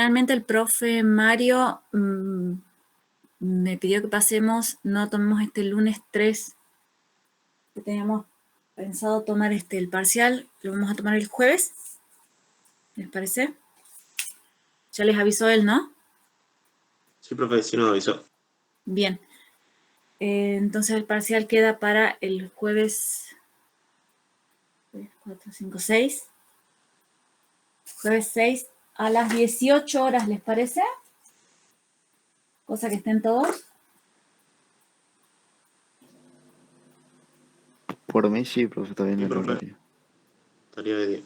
finalmente el profe Mario me pidió que pasemos, no tomemos este lunes 3, que teníamos pensado tomar el parcial, lo vamos a tomar el jueves, ¿les parece? Ya les avisó él, ¿no? Sí, profe, sí nos avisó. Bien. Entonces el parcial queda para el jueves 3, 4, 5, 6. Jueves 6 a las 18 horas, ¿les parece? Cosa que estén todos. Por mí sí, profe, está bien Sí, el profe. horario. Estaría de 10.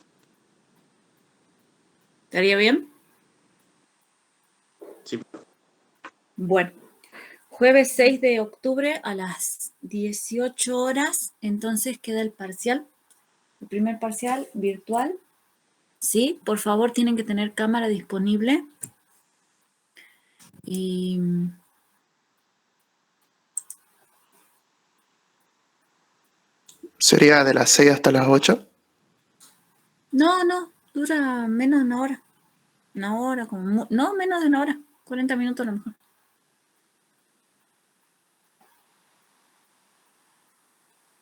¿Estaría bien? Sí, Bueno, jueves 6 de octubre a las 18 horas, entonces queda el parcial, el primer parcial virtual. Sí, por favor tienen que tener cámara disponible. Y ¿Sería de las 6 hasta las 8? no, dura menos de una hora. Una hora, no, menos de una hora. 40 minutos a lo mejor.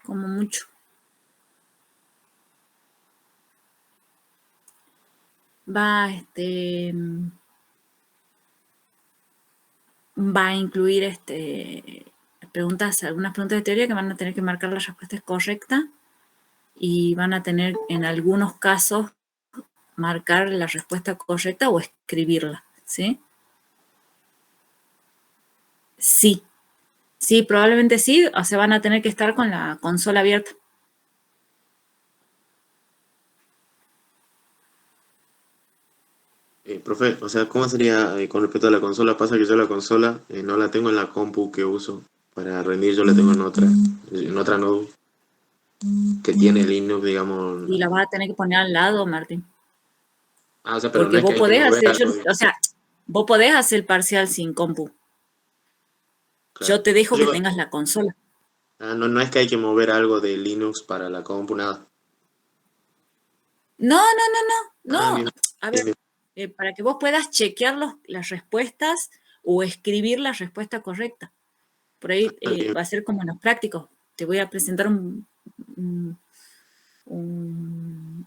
Como mucho. Va a incluir algunas preguntas de teoría que van a tener que marcar la respuesta correcta y van a tener en algunos casos marcar la respuesta correcta o escribirla, ¿sí? Sí, probablemente sí, o sea, van a tener que estar con la consola abierta. profe, o sea, ¿cómo sería con respecto a la consola? Pasa que yo la consola no la tengo en la compu que uso para rendir, yo la tengo en otra notebook que tiene Linux, digamos. Y la vas a tener que poner al lado, Martín. Ah, o sea, pero no Porque es que vos hay que podés mover hacer, algo, digamos. o sea, vos podés hacer el parcial sin compu. Claro. Yo te dejo que Digo, tengas la consola. no es que hay que mover algo de Linux para la compu, nada. No. Ah, bien, A bien, ver, bien. para que vos puedas chequear las respuestas o escribir la respuesta correcta. Por ahí Ah, bien. va a ser como en los prácticos. Te voy a presentar un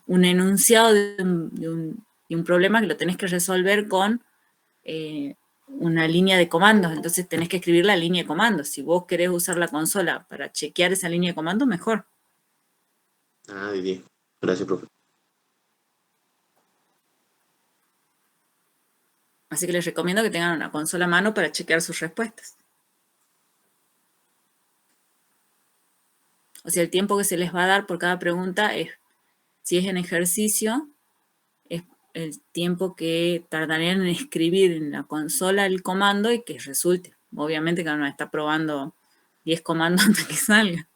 enunciado de un problema que lo tenés que resolver con una línea de comandos. Entonces tenés que escribir la línea de comandos. Si vos querés usar la consola para chequear esa línea de comandos, mejor. Ah, de 10. Gracias, profe. Así que les recomiendo que tengan una consola a mano para chequear sus respuestas. O sea, el tiempo que se les va a dar por cada pregunta es, si es en ejercicio, es el tiempo que tardarían en escribir en la consola el comando y que resulte. Obviamente que no está probando 10 comandos antes que salga.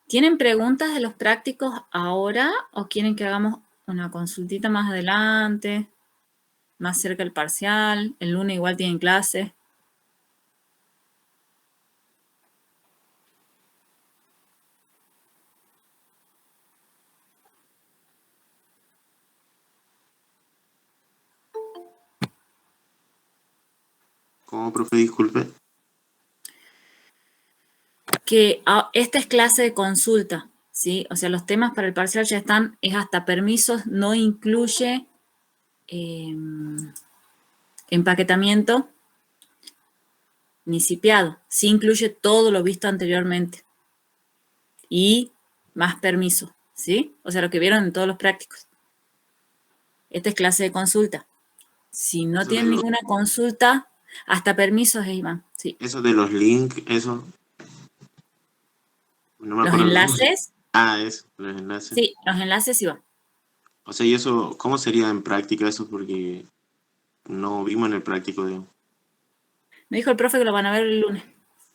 ¿Tienen preguntas de los prácticos ahora o quieren que hagamos una consultita más adelante, más cerca del parcial? El lunes igual tienen clase. ¿Cómo, profe? Disculpe. Que esta es clase de consulta, ¿sí? O sea, los temas para el parcial ya están, es hasta permisos, no incluye empaquetamiento ni cipiado, sí incluye todo lo visto anteriormente y más permisos, ¿sí? O sea, lo que vieron en todos los prácticos. Esta es clase de consulta. Si no Eso de tienen ninguna consulta, hasta permisos, Iván, sí. eso de los links, eso. No me Los acuerdo. enlaces, Ah, eso, los enlaces. sí, los enlaces, Iván. O sea, ¿y eso cómo sería en práctica eso? Porque no vimos en el práctico, digamos. Me dijo el profe que lo van a ver el lunes.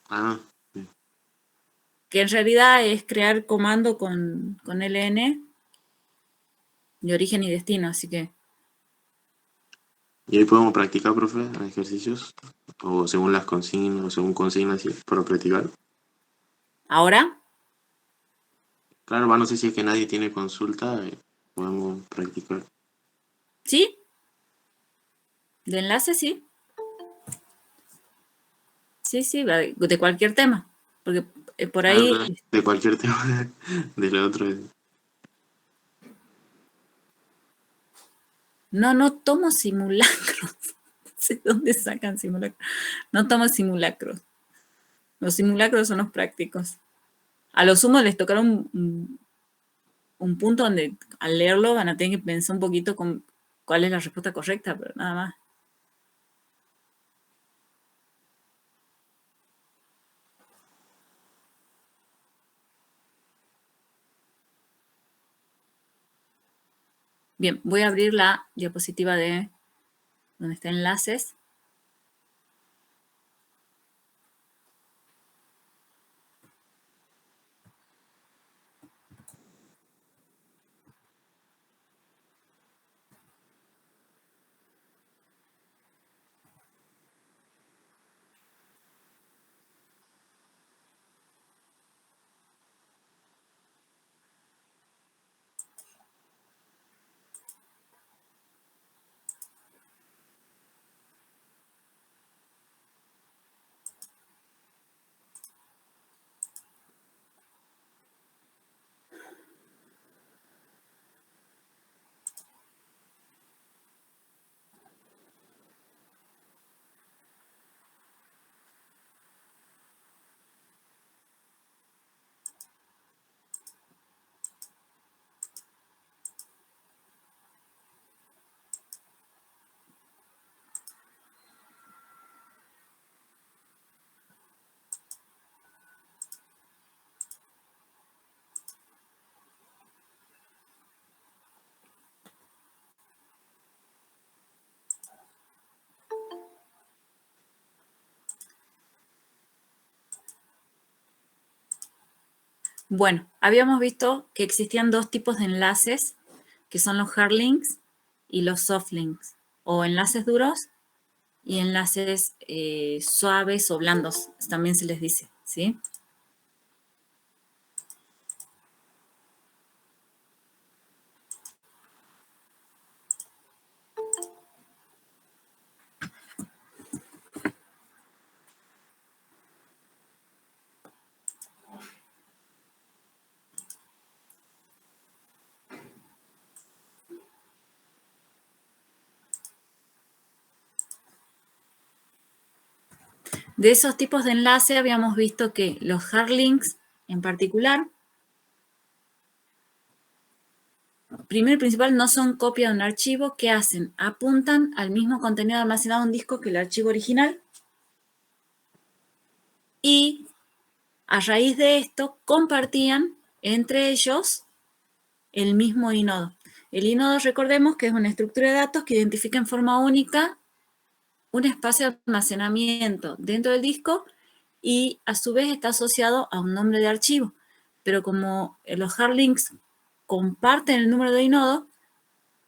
Ah, bien. Que en realidad es crear comando con LN de origen y destino, así que Y ahí podemos practicar, profe, ejercicios, o según las consignas, o según consignas, sí, para practicar. ¿Ahora? Claro, no sé si es que nadie tiene consulta, podemos practicar. ¿Sí? ¿De enlace? Sí. Sí, sí, de cualquier tema. Porque por Claro, ahí... claro, de cualquier tema, de lo otro. No tomo simulacros. No sé dónde sacan simulacros. No tomo simulacros. Los simulacros son los prácticos. A lo sumo les tocará un punto donde al leerlo van a tener que pensar un poquito con cuál es la respuesta correcta, pero nada más. Bien, voy a abrir la diapositiva de donde está enlaces. Bueno, habíamos visto que existían dos tipos de enlaces, que son los hard links y los soft links, o enlaces duros y enlaces suaves o blandos, también se les dice, ¿sí? De esos tipos de enlace habíamos visto que los hard links en particular, primero y principal, no son copia de un archivo. ¿Qué hacen? Apuntan al mismo contenido almacenado en un disco que el archivo original y a raíz de esto compartían entre ellos el mismo inodo. El inodo, recordemos que es una estructura de datos que identifica en forma única un espacio de almacenamiento dentro del disco y a su vez está asociado a un nombre de archivo. Pero como los hard links comparten el número de inodo,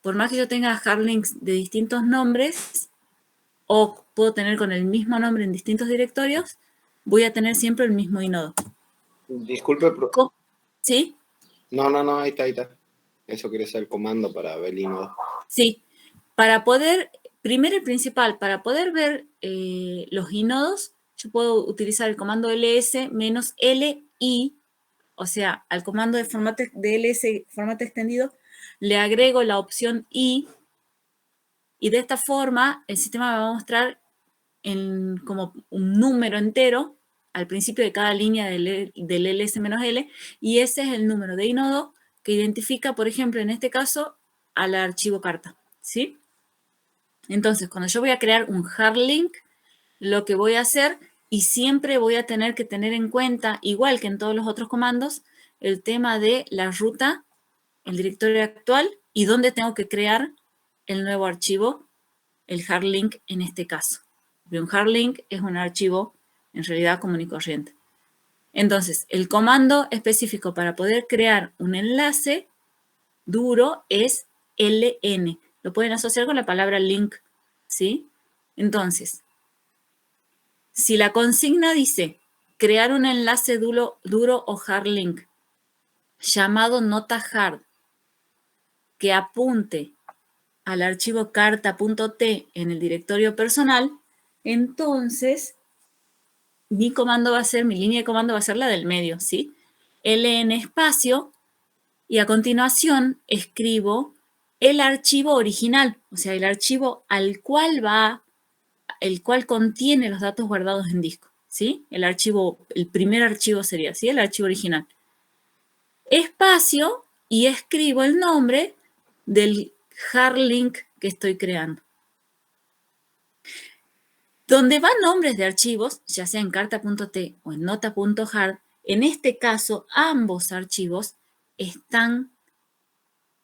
por más que yo tenga hard links de distintos nombres, o puedo tener con el mismo nombre en distintos directorios, voy a tener siempre el mismo inodo. Disculpe, ¿Sí? No, ahí está. Eso quiere ser el comando para ver el inodo. Sí. Para poder, primero y principal, para poder ver los inodos, yo puedo utilizar el comando ls-li, o sea, al comando de ls formato extendido, le agrego la opción i, y de esta forma el sistema me va a mostrar como un número entero al principio de cada línea del ls-l, y ese es el número de inodo que identifica, por ejemplo, en este caso, al archivo carta, ¿sí? Entonces, cuando yo voy a crear un hard link, lo que voy a hacer, y siempre voy a tener que tener en cuenta, igual que en todos los otros comandos, el tema de la ruta, el directorio actual y dónde tengo que crear el nuevo archivo, el hard link en este caso. Un hard link es un archivo en realidad común y corriente. Entonces, el comando específico para poder crear un enlace duro es ln. Lo pueden asociar con la palabra link, ¿sí? Entonces, si la consigna dice crear un enlace duro o hard link llamado nota hard que apunte al archivo carta.t en el directorio personal, entonces mi línea de comando va a ser la del medio, ¿sí? ln espacio, y a continuación escribo el archivo original, o sea, el archivo el cual contiene los datos guardados en disco, ¿sí? El primer archivo sería, ¿sí? El archivo original. Espacio, y escribo el nombre del hard link que estoy creando. Donde van nombres de archivos, ya sea en carta.t o en nota.hard, en este caso ambos archivos están,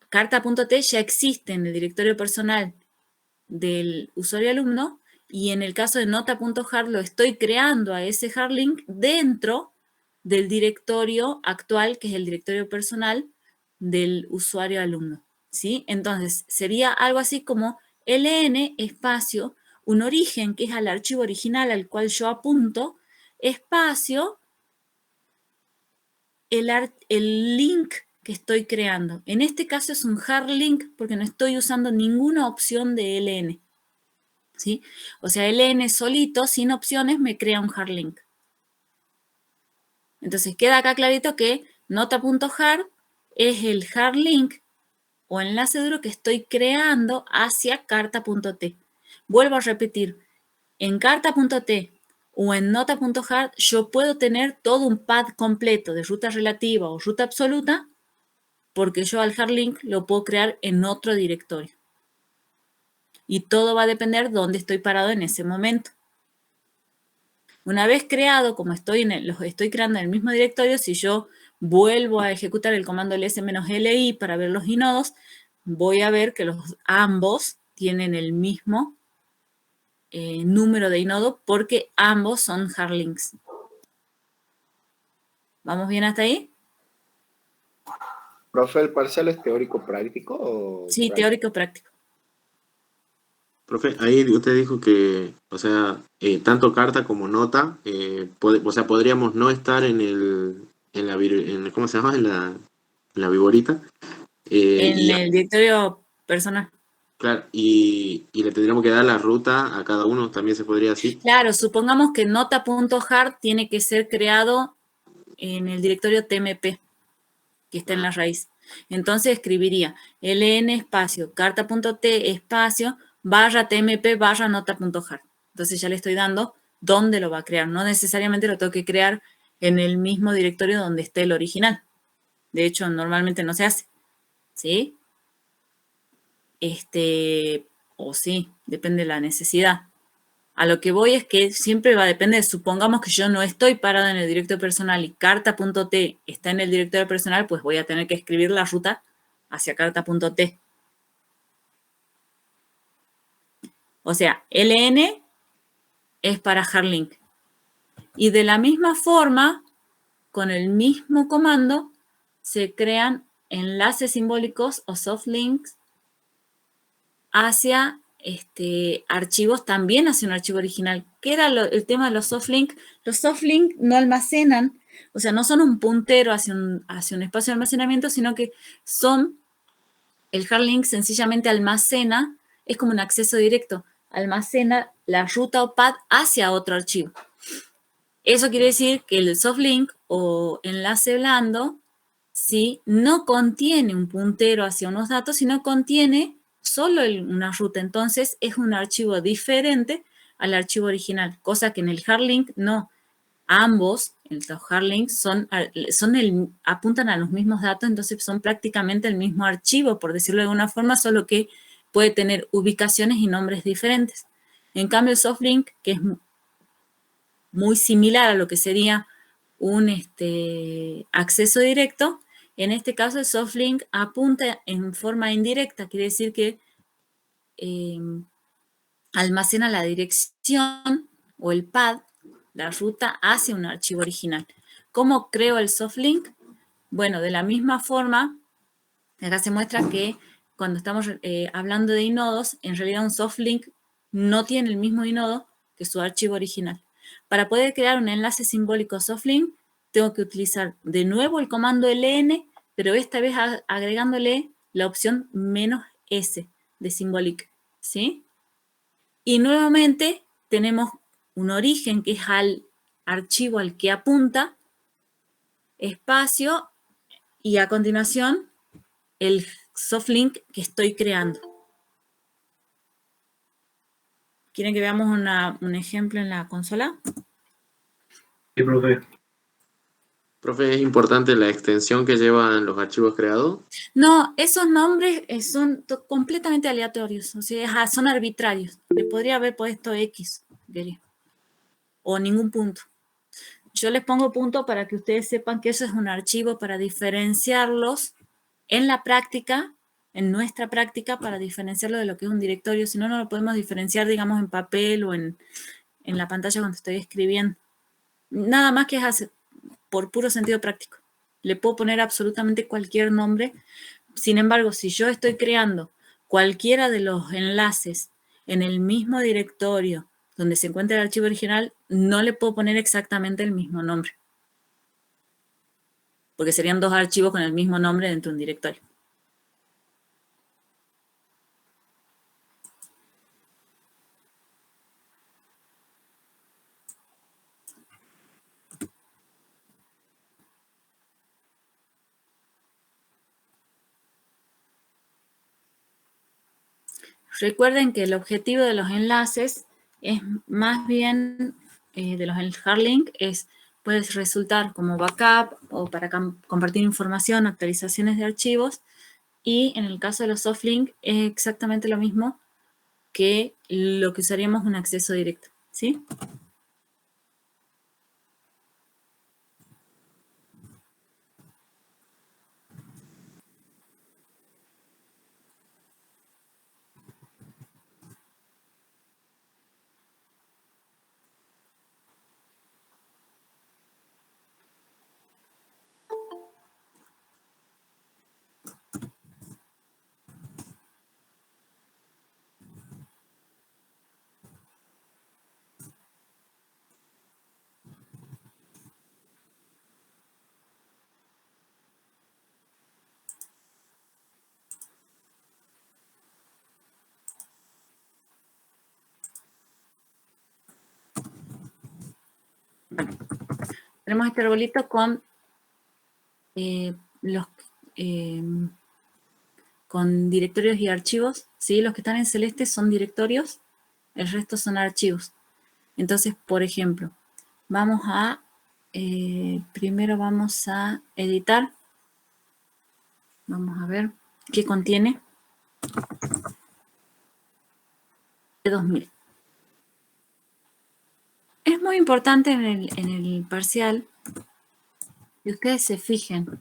carta.t ya existe en el directorio personal del usuario alumno, y en el caso de nota.hard lo estoy creando a ese hard link dentro del directorio actual, que es el directorio personal del usuario alumno, ¿sí? Entonces, sería algo así como ln espacio, un origen que es al archivo original al cual yo apunto, espacio, el link que estoy creando. En este caso es un hard link porque no estoy usando ninguna opción de ln, ¿sí? O sea, ln solito, sin opciones, me crea un hard link. Entonces queda acá clarito que nota.hard es el hard link o enlace duro que estoy creando hacia carta.t. Vuelvo a repetir, en carta.t o en nota.hard yo puedo tener todo un path completo de ruta relativa o ruta absoluta, porque yo al hard link lo puedo crear en otro directorio. Y todo va a depender de dónde estoy parado en ese momento. Una vez creado, como los estoy creando en el mismo directorio, si yo vuelvo a ejecutar el comando ls-li para ver los inodos, voy a ver que ambos tienen el mismo número de inodo porque ambos son hard links. ¿Vamos bien hasta ahí? ¿Profe, el parcial es teórico práctico o Sí, práctico? teórico práctico. Profe, ahí usted dijo que, o sea, tanto carta como nota, o sea, podríamos no estar ¿cómo se llama? En la viborita. En el directorio personal. Claro, y le tendríamos que dar la ruta a cada uno, también se podría así. Claro, supongamos que nota.hard tiene que ser creado en el directorio tmp, que está en la raíz. Entonces escribiría ln espacio carta.t espacio barra tmp barra nota.hard. Entonces ya le estoy dando dónde lo va a crear. No necesariamente lo tengo que crear en el mismo directorio donde esté el original. De hecho, normalmente no se hace. ¿Sí? O sí, depende de la necesidad. A lo que voy es que siempre va a depender. Supongamos que yo no estoy parado en el directorio personal y carta.t está en el directorio personal, pues voy a tener que escribir la ruta hacia carta.t. O sea, ln es para hard link. Y de la misma forma, con el mismo comando, se crean enlaces simbólicos o soft links hacia archivos, también hacia un archivo original. ¿Qué era el tema de los soft links? Los soft links no almacenan, o sea, no son un puntero hacia un espacio de almacenamiento, sino que el hard link sencillamente almacena, es como un acceso directo, almacena la ruta o path hacia otro archivo. Eso quiere decir que el soft link o enlace blando, ¿sí?, no contiene un puntero hacia unos datos, sino contiene solo una ruta. Entonces es un archivo diferente al archivo original, cosa que en el hard link no. Ambos, los hard links, apuntan a los mismos datos, entonces son prácticamente el mismo archivo, por decirlo de alguna forma, solo que puede tener ubicaciones y nombres diferentes. En cambio, el soft link, que es muy similar a lo que sería un acceso directo, en este caso el soft link apunta en forma indirecta, quiere decir que almacena la dirección o el path, la ruta hacia un archivo original. ¿Cómo creo el soft link? Bueno, de la misma forma, acá se muestra que cuando estamos hablando de inodos, en realidad un soft link no tiene el mismo inodo que su archivo original. Para poder crear un enlace simbólico Softlink, tengo que utilizar de nuevo el comando ln, pero esta vez agregándole la opción -s de symbolic, ¿sí? Y nuevamente tenemos un origen que es al archivo al que apunta, espacio, y a continuación el softlink que estoy creando. ¿Quieren que veamos un ejemplo en la consola? Sí, profe. Profe, ¿es importante la extensión que llevan los archivos creados? No, esos nombres son completamente aleatorios, o sea, son arbitrarios. Le podría haber puesto X, quería, o ningún punto. Yo les pongo punto para que ustedes sepan que eso es un archivo para diferenciarlos en la práctica, en nuestra práctica, para diferenciarlo de lo que es un directorio. Si no, no lo podemos diferenciar, digamos, en papel o en la pantalla cuando estoy escribiendo. Nada más que es por puro sentido práctico. Le puedo poner absolutamente cualquier nombre. Sin embargo, si yo estoy creando cualquiera de los enlaces en el mismo directorio donde se encuentra el archivo original, no le puedo poner exactamente el mismo nombre. Porque serían dos archivos con el mismo nombre dentro de un directorio. Recuerden que el objetivo de los enlaces es más bien, de los hard link, puede resultar como backup o para compartir información, actualizaciones de archivos. Y en el caso de los soft link es exactamente lo mismo que lo que usaríamos un acceso directo, ¿sí? Tenemos este arbolito con con directorios y archivos, ¿sí? Los que están en celeste son directorios, el resto son archivos. Entonces, por ejemplo, vamos a, primero vamos a editar. Vamos a ver qué contiene. De 2000. Es muy importante en el parcial que ustedes se fijen.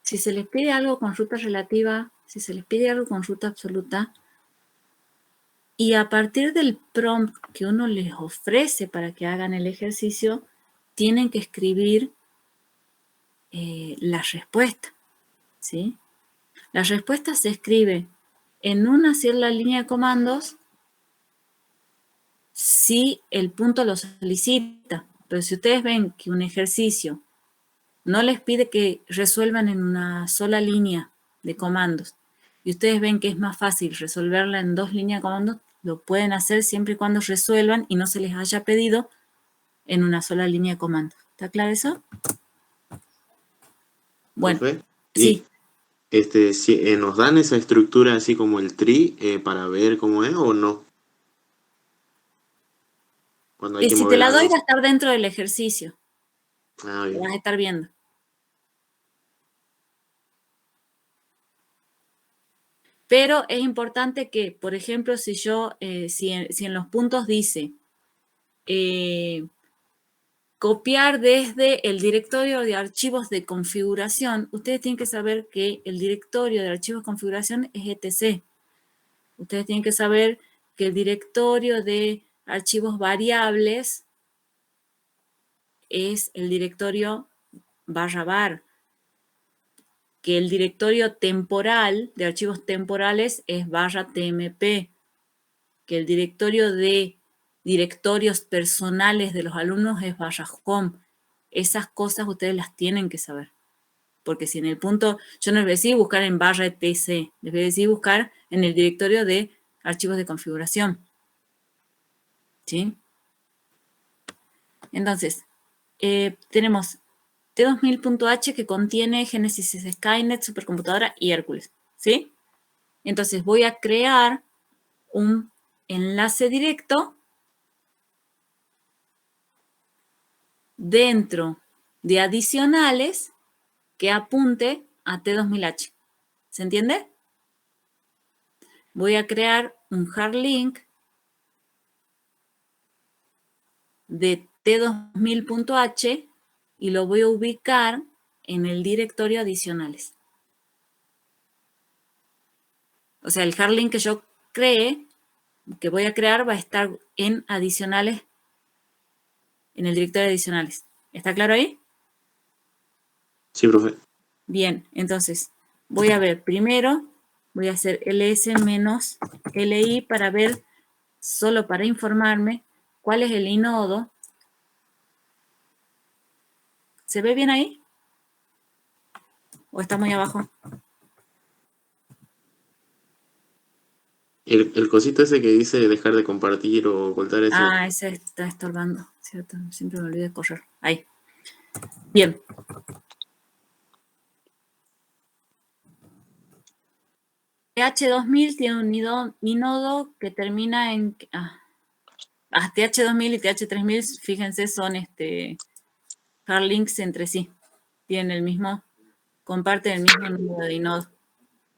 Si se les pide algo con ruta relativa, si se les pide algo con ruta absoluta, y a partir del prompt que uno les ofrece para que hagan el ejercicio, tienen que escribir la respuesta, ¿sí? La respuesta se escribe en una sola línea de comandos si el punto lo solicita. Pero si ustedes ven que un ejercicio no les pide que resuelvan en una sola línea de comandos y ustedes ven que es más fácil resolverla en dos líneas de comandos, lo pueden hacer siempre y cuando resuelvan y no se les haya pedido en una sola línea de comandos. ¿Está claro eso? Bueno, Profe, sí. Si, ¿nos dan esa estructura así como el tree para ver cómo es o no? Cuando hay que Si mover te la doy algo. va a estar dentro del ejercicio. Ah, Lo bien. vas a estar viendo. Pero es importante que, por ejemplo, si yo, si en los puntos dice copiar desde el directorio de archivos de configuración, ustedes tienen que saber que el directorio de archivos de configuración es etc. Ustedes tienen que saber que el directorio de archivos variables es el directorio /var, que el directorio temporal de archivos temporales es /tmp, que el directorio de directorios personales de los alumnos es /home. Esas cosas ustedes las tienen que saber. Porque si en el punto, yo no les voy a decir buscar en /etc, les voy a decir buscar en el directorio de archivos de configuración. ¿Sí? Entonces, tenemos T2000.h que contiene Genesis Skynet, Supercomputadora y Hércules. ¿Sí? Entonces voy a crear un enlace directo dentro de adicionales que apunte a T2000H. ¿Se entiende? Voy a crear un hard link de T2000.h y lo voy a ubicar en el directorio adicionales. O sea, el hard link que yo cree, que voy a crear, va a estar en adicionales, en el directorio de adicionales. ¿Está claro ahí? Sí, profe. Bien, entonces voy a ver primero, voy a hacer ls-li para ver, solo para informarme, cuál es el inodo. ¿Se ve bien ahí? ¿O está muy abajo? El cosito ese que dice dejar de compartir o ocultar eso. Ah, ese está estorbando, ¿cierto? Siempre me olvido de correr. Ahí. Bien. TH2000 tiene un inodo que termina en... TH2000 y TH3000, fíjense, son hard links entre sí. Tienen el mismo, comparten el mismo número de inodos.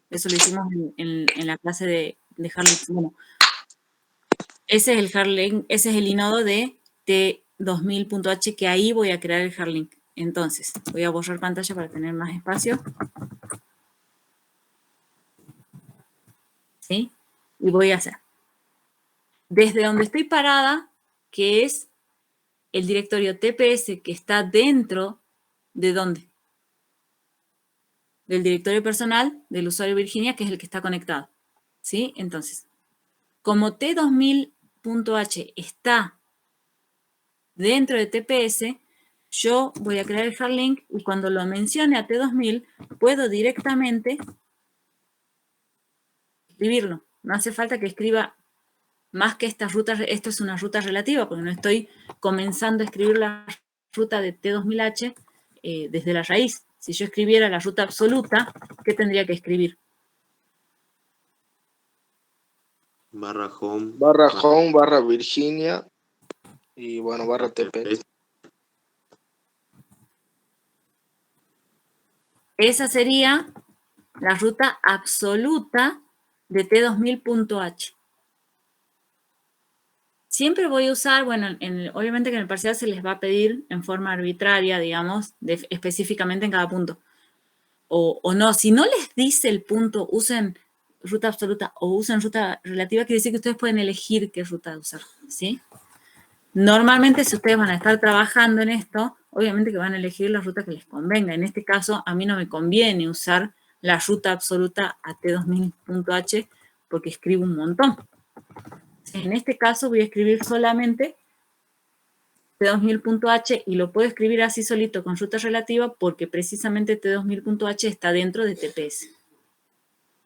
Eso lo hicimos en la clase de hard links. Bueno, ese es el hard link, ese es el inodo de T2000.h, que ahí voy a crear el hard link. Entonces, voy a borrar pantalla para tener más espacio. ¿Sí? Y voy a hacer. Desde donde estoy parada, que es el directorio TPS que está dentro de ¿dónde? Del directorio personal del usuario Virginia, que es el que está conectado. ¿Sí? Entonces, como T2000.h está dentro de TPS, yo voy a crear el hard link y cuando lo mencione a T2000, puedo directamente escribirlo. No hace falta que escriba más que esta ruta. Esto es una ruta relativa, porque no estoy comenzando a escribir la ruta de T2000H desde la raíz. Si yo escribiera la ruta absoluta, ¿qué tendría que escribir? /home. /home, /Virginia y bueno, /TP. Esa sería la ruta absoluta de T2000.h. Siempre voy a usar, bueno, obviamente que en el parcial se les va a pedir en forma arbitraria, digamos, específicamente en cada punto. O no, si no les dice el punto, usen ruta absoluta o usen ruta relativa, quiere decir que ustedes pueden elegir qué ruta usar, ¿sí? Normalmente, si ustedes van a estar trabajando en esto, obviamente que van a elegir la ruta que les convenga. En este caso, a mí no me conviene usar la ruta absoluta a T2000.h porque escribo un montón. En este caso voy a escribir solamente T2000.h y lo puedo escribir así solito con ruta relativa porque precisamente T2000.h está dentro de TPS.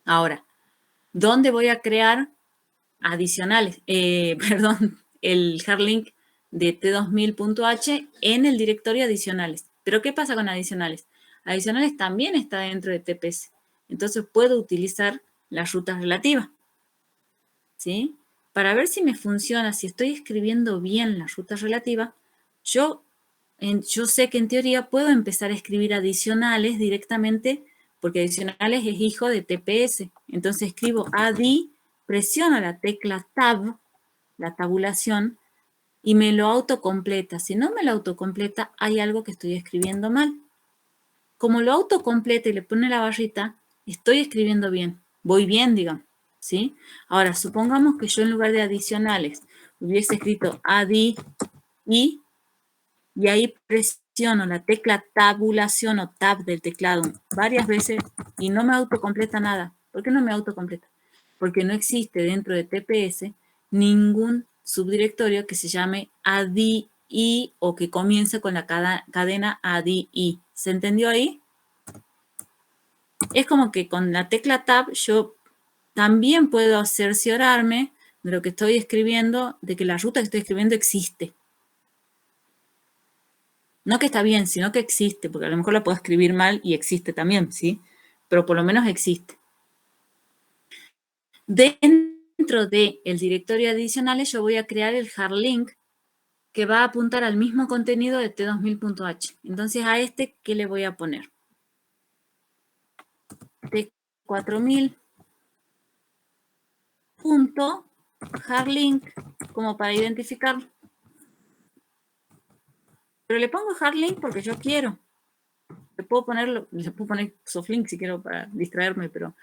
Ahora, ¿dónde voy a crear adicionales? El hard link de T2000.h en el directorio adicionales. ¿Pero qué pasa con adicionales? Adicionales también está dentro de TPS. Entonces puedo utilizar la ruta relativa. ¿Sí? Para ver si me funciona, si estoy escribiendo bien la ruta relativa, yo sé que en teoría puedo empezar a escribir adicionales directamente, porque adicionales es hijo de TPS. Entonces escribo ADI, presiono la tecla Tab, la tabulación, y me lo autocompleta. Si no me lo autocompleta, hay algo que estoy escribiendo mal. Como lo autocompleta y le pone la barrita, estoy escribiendo bien. Voy bien, digamos. ¿Sí? Ahora, supongamos que yo en lugar de adicionales hubiese escrito ADI y ahí presiono la tecla tabulación o tab del teclado varias veces y no me autocompleta nada. ¿Por qué no me autocompleta? Porque no existe dentro de TPS ningún subdirectorio que se llame ADI o que comience con la cadena ADI. ¿Se entendió ahí? Es como que con la tecla Tab yo también puedo cerciorarme de lo que estoy escribiendo, de que la ruta que estoy escribiendo existe. No que está bien, sino que existe, porque a lo mejor la puedo escribir mal y existe también, ¿sí? Pero por lo menos existe. Dentro del directorio adicionales yo voy a crear el hard link que va a apuntar al mismo contenido de T2000.h. Entonces a este, ¿qué le voy a poner? T4000.hardlink como para identificarlo. Pero le pongo hardlink porque yo quiero. Le puedo poner softlink si quiero para distraerme, pero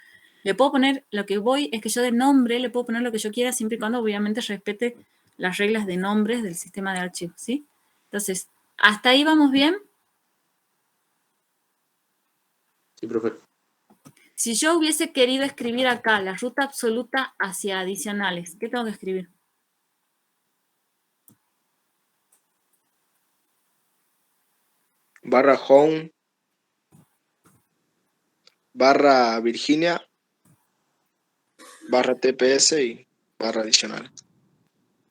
le puedo poner, lo que voy es que yo de nombre le puedo poner lo que yo quiera siempre y cuando obviamente respete las reglas de nombres del sistema de archivos, ¿sí? Entonces, ¿hasta ahí vamos bien? Sí, profe. Si yo hubiese querido escribir acá la ruta absoluta hacia adicionales, ¿qué tengo que escribir? Barra home, barra Virginia, barra TPS y barra adicional.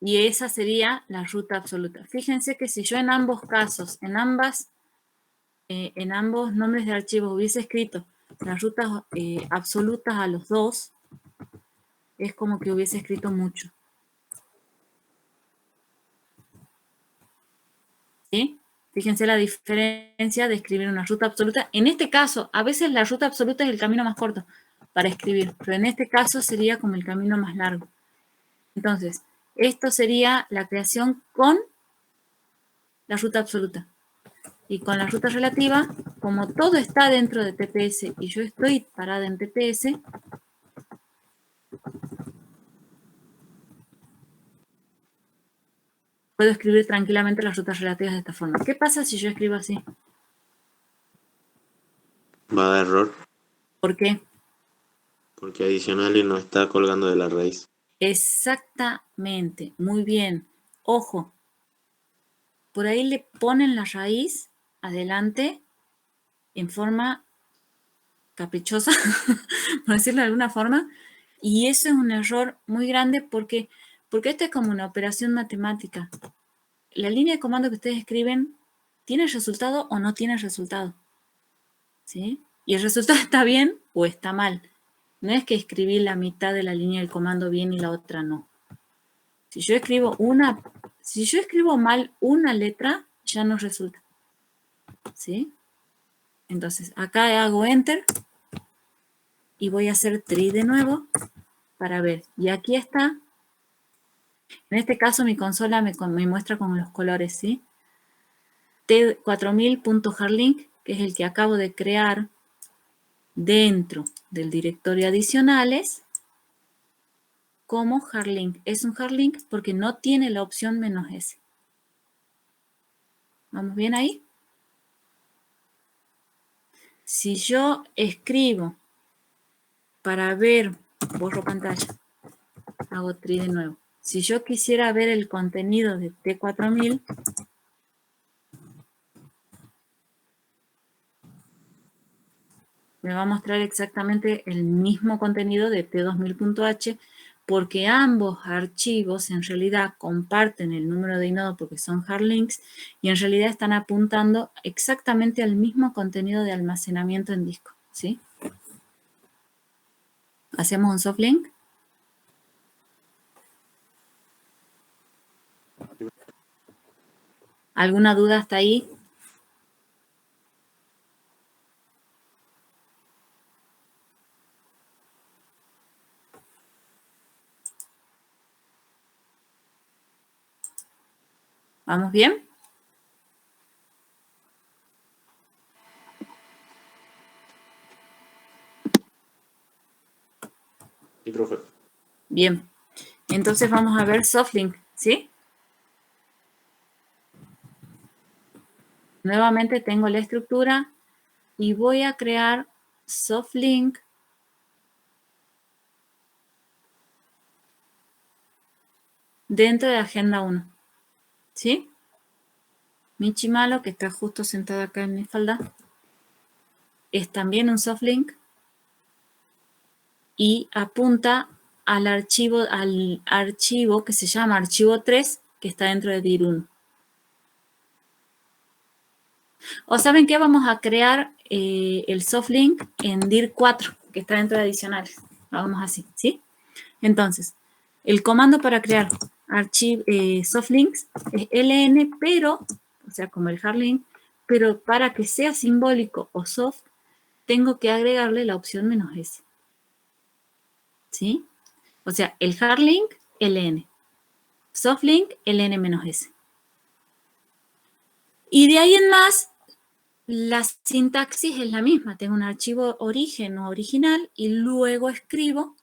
Y esa sería la ruta absoluta. Fíjense que si yo en ambos casos, en ambos nombres de archivos hubiese escrito las rutas absolutas a los dos, es como que hubiese escrito mucho. ¿Sí? Fíjense la diferencia de escribir una ruta absoluta. En este caso, a veces la ruta absoluta es el camino más corto para escribir, pero en este caso sería como el camino más largo. Entonces, esto sería la creación con la ruta absoluta. Y con la ruta relativa, como todo está dentro de TPS y yo estoy parada en TPS, puedo escribir tranquilamente las rutas relativas de esta forma. ¿Qué pasa si yo escribo así? Va a dar error ¿Por qué? porque adicional y no está colgando de la raíz. Exactamente, muy bien. Ojo, por ahí le ponen la raíz adelante en forma caprichosa, por decirlo de alguna forma, y eso es un error muy grande porque esto es como una operación matemática. La línea de comando que ustedes escriben, ¿tiene resultado o no tiene resultado? ¿Sí? Y el resultado está bien o está mal. No es que escribí la mitad de la línea del comando bien y la otra no. Si yo escribo mal una letra, ya no resulta. ¿Sí? Entonces, acá hago Enter y voy a hacer Tree de nuevo para ver. Y aquí está. En este caso, mi consola me muestra con los colores, ¿sí? T4000.hardlink, que es el que acabo de crear dentro del directorio adicionales, como hardlink. Es un hardlink porque no tiene la opción -S. ¿Vamos bien ahí? Si yo escribo para ver, borro pantalla, hago Tree de nuevo. Si yo quisiera ver el contenido de T4000, me va a mostrar exactamente el mismo contenido de T2000.h porque ambos archivos en realidad comparten el número de inodo porque son hard links y en realidad están apuntando exactamente al mismo contenido de almacenamiento en disco, ¿sí? ¿Hacemos un soft link? ¿Alguna duda hasta ahí? ¿Vamos bien? Sí, profe. Bien. Entonces vamos a ver Softlink, ¿sí? Nuevamente tengo la estructura y voy a crear Softlink dentro de Agenda 1. ¿Sí? Michi Malo, que está justo sentado acá en mi falda, es también un soft link y apunta al archivo que se llama archivo 3, que está dentro de dir 1. O ¿saben qué? Vamos a crear el soft link en dir 4, que está dentro de adicionales. Hagamos así, ¿sí? Entonces, el comando para crear soft links es ln, pero, o sea, como el hard link, pero para que sea simbólico o soft, tengo que agregarle la opción "-s". ¿Sí? O sea, el hard link, ln. Soft link, ln-s. Y de ahí en más, la sintaxis es la misma. Tengo un archivo origen o original y luego escribo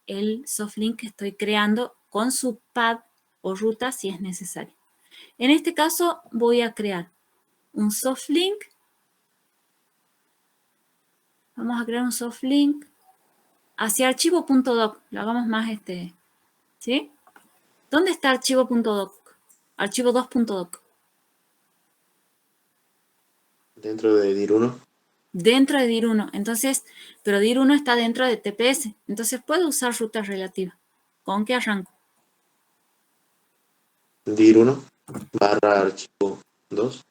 el soft link que estoy creando con su pad o ruta si es necesario. En este caso voy a crear un soft link. Vamos a crear un soft link hacia archivo.doc. Lo hagamos más ¿sí? ¿Dónde está archivo.doc? Archivo 2.doc. Dentro de dir 1. Dentro de dir 1. Entonces, pero dir 1 está dentro de TPS. Entonces puedo usar ruta relativa. ¿Con qué arranco? Dir 1 barra archivo 2.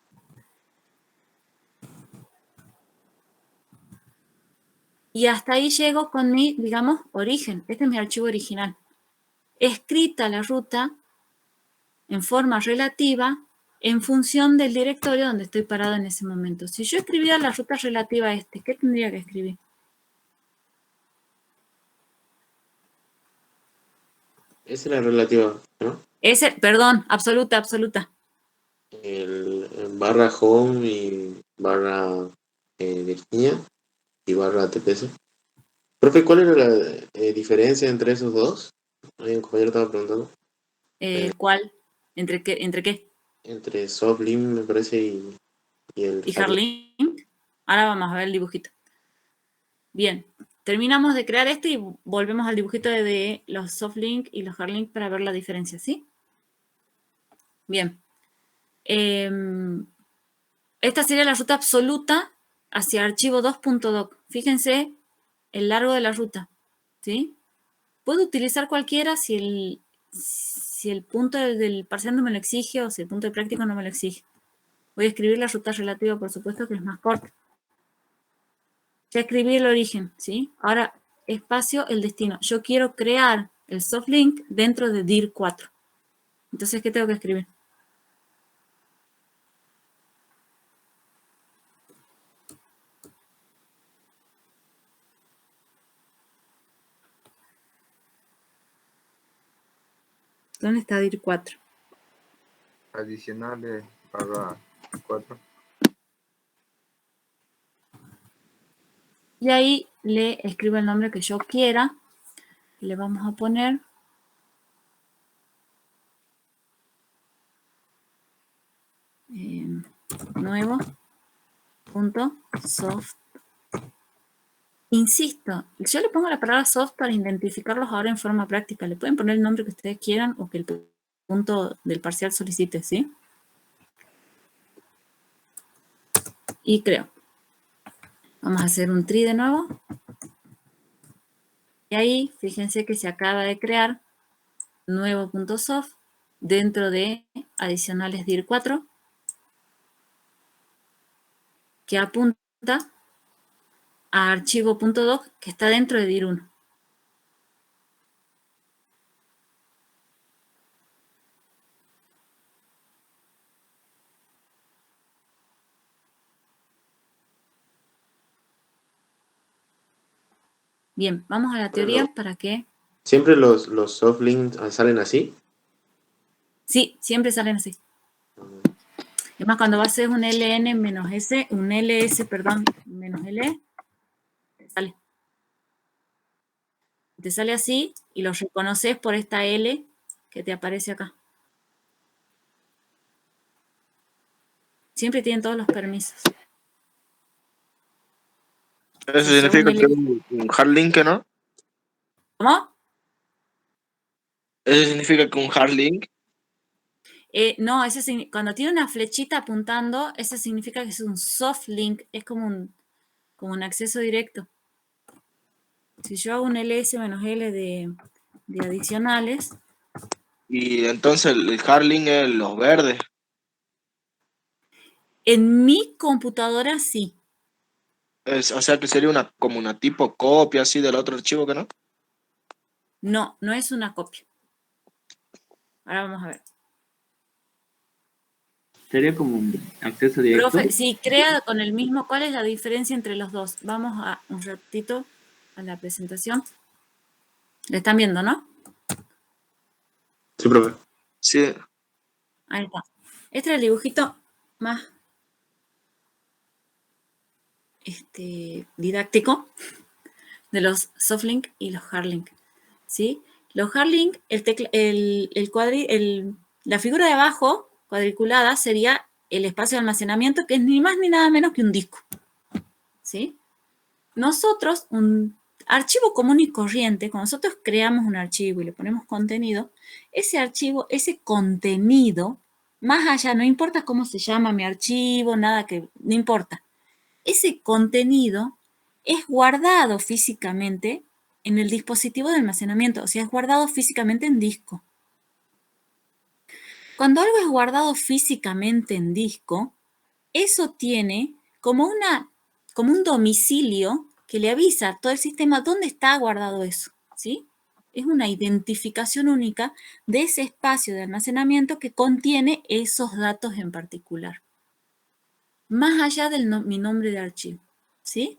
Y hasta ahí llego con mi, digamos, origen. Este es mi archivo original. Escrita la ruta en forma relativa en función del directorio donde estoy parado en ese momento. Si yo escribiera la ruta relativa a ¿qué tendría que escribir? Esa es la relativa, ¿no? Perdón, absoluta. El barra home y barra Virginia y barra TPS. Profe, ¿cuál era la diferencia entre esos dos? Un compañero estaba preguntando. ¿Cuál? ¿Entre qué? Entre Softlim, me parece, y el ¿Y Hard Link. hardlink? Ahora vamos a ver el dibujito. Bien, terminamos de crear y volvemos al dibujito de los softlink y los hardlink para ver la diferencia, ¿sí? Bien. Esta sería la ruta absoluta hacia archivo 2.doc. Fíjense el largo de la ruta, ¿sí? Puedo utilizar cualquiera si el punto del parcial no me lo exige o si el punto de práctica no me lo exige. Voy a escribir la ruta relativa, por supuesto, que es más corta. Ya escribí el origen, ¿sí? Ahora, espacio, el destino. Yo quiero crear el soft link dentro de dir 4. Entonces, ¿qué tengo que escribir? ¿Dónde está dir 4? Adicionales barra 4. Y ahí le escribo el nombre que yo quiera. Le vamos a poner nuevo punto soft. Insisto, yo le pongo la palabra soft para identificarlos ahora en forma práctica. Le pueden poner el nombre que ustedes quieran o que el punto del parcial solicite, ¿sí? Y creo. Vamos a hacer un tree de nuevo. Y ahí, fíjense que se acaba de crear nuevo.soft dentro de adicionales dir 4 que apunta a archivo.doc que está dentro de dir 1. Bien, vamos a la teoría para que... ¿Siempre los soft links salen así? Sí, siempre salen así. Es más, cuando va a ser un ln menos s, un ls, perdón, menos l, te sale. Te sale así y lo reconoces por esta L que te aparece acá. Siempre tienen todos los permisos. Eso Sí, significa según que es un hard link, ¿no? ¿Cómo? ¿Eso significa que un hard link? No, cuando tiene una flechita apuntando, eso significa que es un soft link, es como un acceso directo. Si yo hago un ls menos l de adicionales, Y entonces el hard link es los verdes. en mi computadora sí. O sea que sería como una tipo copia así del otro archivo, ¿que no? No, no es una copia. Ahora vamos a ver. Sería como un acceso directo. Profe, sí, crea con el mismo. ¿Cuál es la diferencia entre los dos? Vamos a un ratito a la presentación. ¿Le están viendo, no? Sí, profe. Sí. Ahí está. Este es el dibujito más didáctico de los softlink y los hardlink. ¿Sí? Los hardlink, la figura de abajo, cuadriculada, sería el espacio de almacenamiento, que es ni más ni nada menos que un disco. ¿Sí? Nosotros, un archivo común y corriente, cuando nosotros creamos un archivo y le ponemos contenido, ese archivo, ese contenido, más allá, no importa cómo se llama mi archivo, nada que, no importa. Ese contenido es guardado físicamente en el dispositivo de almacenamiento, o sea, es guardado físicamente en disco. Cuando algo es guardado físicamente en disco, eso tiene como un domicilio que le avisa a todo el sistema dónde está guardado eso, ¿sí? Es una identificación única de ese espacio de almacenamiento que contiene esos datos en particular, más allá de mi nombre de archivo, ¿sí?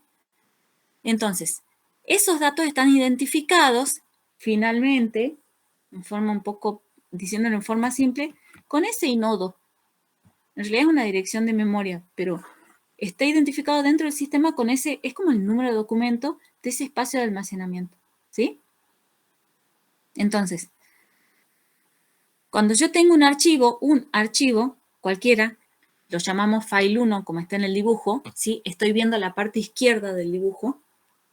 Entonces, esos datos están identificados, finalmente, diciéndolo en forma simple, con ese inodo. En realidad es una dirección de memoria, pero está identificado dentro del sistema con ese, es como el número de documento de ese espacio de almacenamiento, ¿sí? Entonces, cuando yo tengo un archivo cualquiera, lo llamamos file 1, como está en el dibujo, ¿sí? Estoy viendo la parte izquierda del dibujo,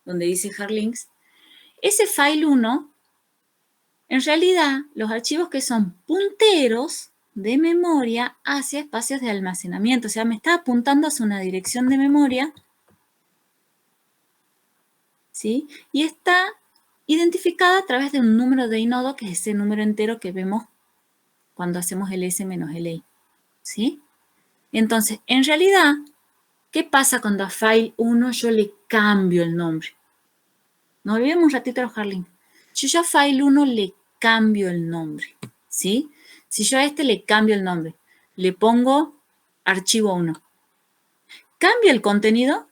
donde dice hard links. Ese file 1, en realidad, los archivos que son punteros de memoria hacia espacios de almacenamiento, o sea, me está apuntando hacia una dirección de memoria, ¿sí? Y está identificada a través de un número de inodo, que es ese número entero que vemos cuando hacemos el S menos el I, ¿sí? Entonces, en realidad, ¿qué pasa cuando a file 1 yo le cambio el nombre? No olvidemos un ratito los hardlinks. Si yo a file 1 le cambio el nombre, ¿sí? Si yo a este le cambio el nombre, le pongo archivo 1, ¿cambia el contenido?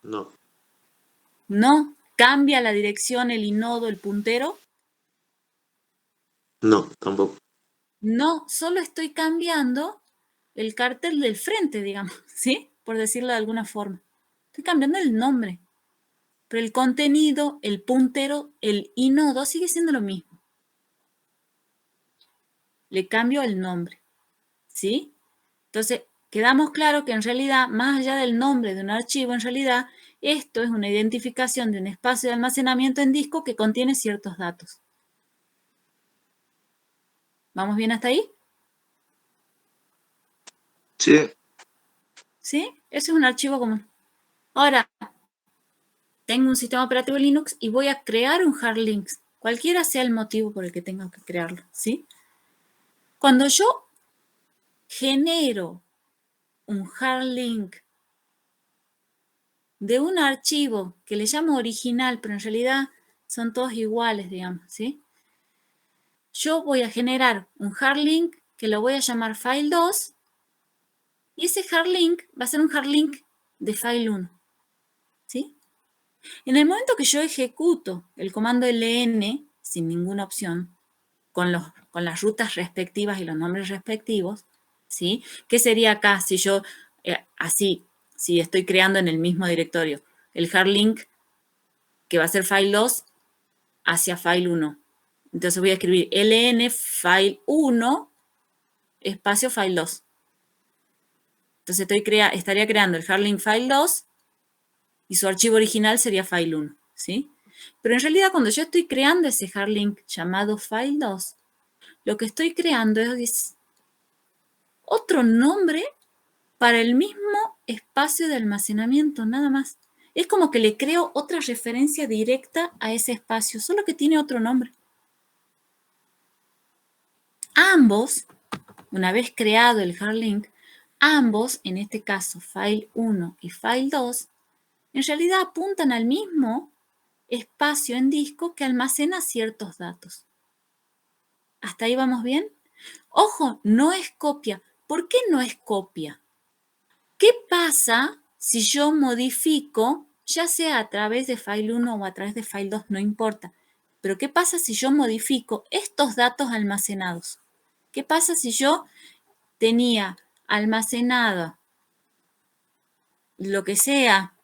No. No. ¿Cambia la dirección, el inodo, el puntero? No, tampoco. No, solo estoy cambiando el cartel del frente, digamos, ¿sí? Por decirlo de alguna forma. Estoy cambiando el nombre. Pero el contenido, el puntero, el inodo sigue siendo lo mismo. Le cambio el nombre, ¿sí? Entonces, quedamos claro que en realidad, más allá del nombre de un archivo, en realidad, esto es una identificación de un espacio de almacenamiento en disco que contiene ciertos datos. ¿Vamos bien hasta ahí? Sí. ¿Sí? Ese es un archivo común. Ahora, tengo un sistema operativo Linux y voy a crear un hard links, cualquiera sea el motivo por el que tenga que crearlo, ¿sí? Cuando yo genero un hard link de un archivo que le llamo original, pero en realidad son todos iguales, digamos, ¿sí? Yo voy a generar un hard link que lo voy a llamar file 2 y ese hard link va a ser un hard link de file 1, ¿sí? En el momento que yo ejecuto el comando ln sin ninguna opción, con las rutas respectivas y los nombres respectivos, ¿sí? ¿Qué sería acá si yo, si estoy creando en el mismo directorio? El hard link que va a ser file 2 hacia file 1. Entonces voy a escribir ln file 1 espacio file 2. Entonces estaría creando el hard link file 2 y su archivo original sería file 1, ¿sí? Pero en realidad cuando yo estoy creando ese hard link llamado file2, lo que estoy creando es otro nombre para el mismo espacio de almacenamiento, nada más. Es como que le creo otra referencia directa a ese espacio, solo que tiene otro nombre. Ambos, una vez creado el hard link, ambos, en este caso file1 y file2, en realidad apuntan al mismo espacio en disco que almacena ciertos datos. ¿Hasta ahí vamos bien? Ojo, no es copia. ¿Por qué no es copia? ¿Qué pasa si yo modifico, ya sea a través de file1 o a través de file2, no importa, pero qué pasa si yo modifico estos datos almacenados? ¿Qué pasa si yo tenía almacenada lo que sea,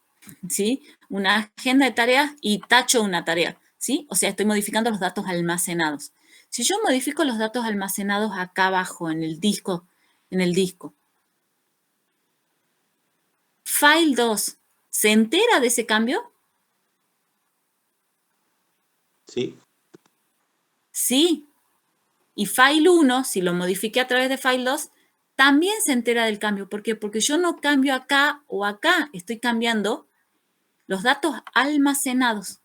¿sí? Una agenda de tareas y tacho una tarea, ¿sí? O sea, estoy modificando los datos almacenados. Si yo modifico los datos almacenados acá abajo en el disco, file2, ¿se entera de ese cambio? Sí. Sí. Y file1, si lo modifiqué a través de file2, también se entera del cambio. ¿Por qué? Porque yo no cambio acá o acá, estoy cambiando los datos almacenados.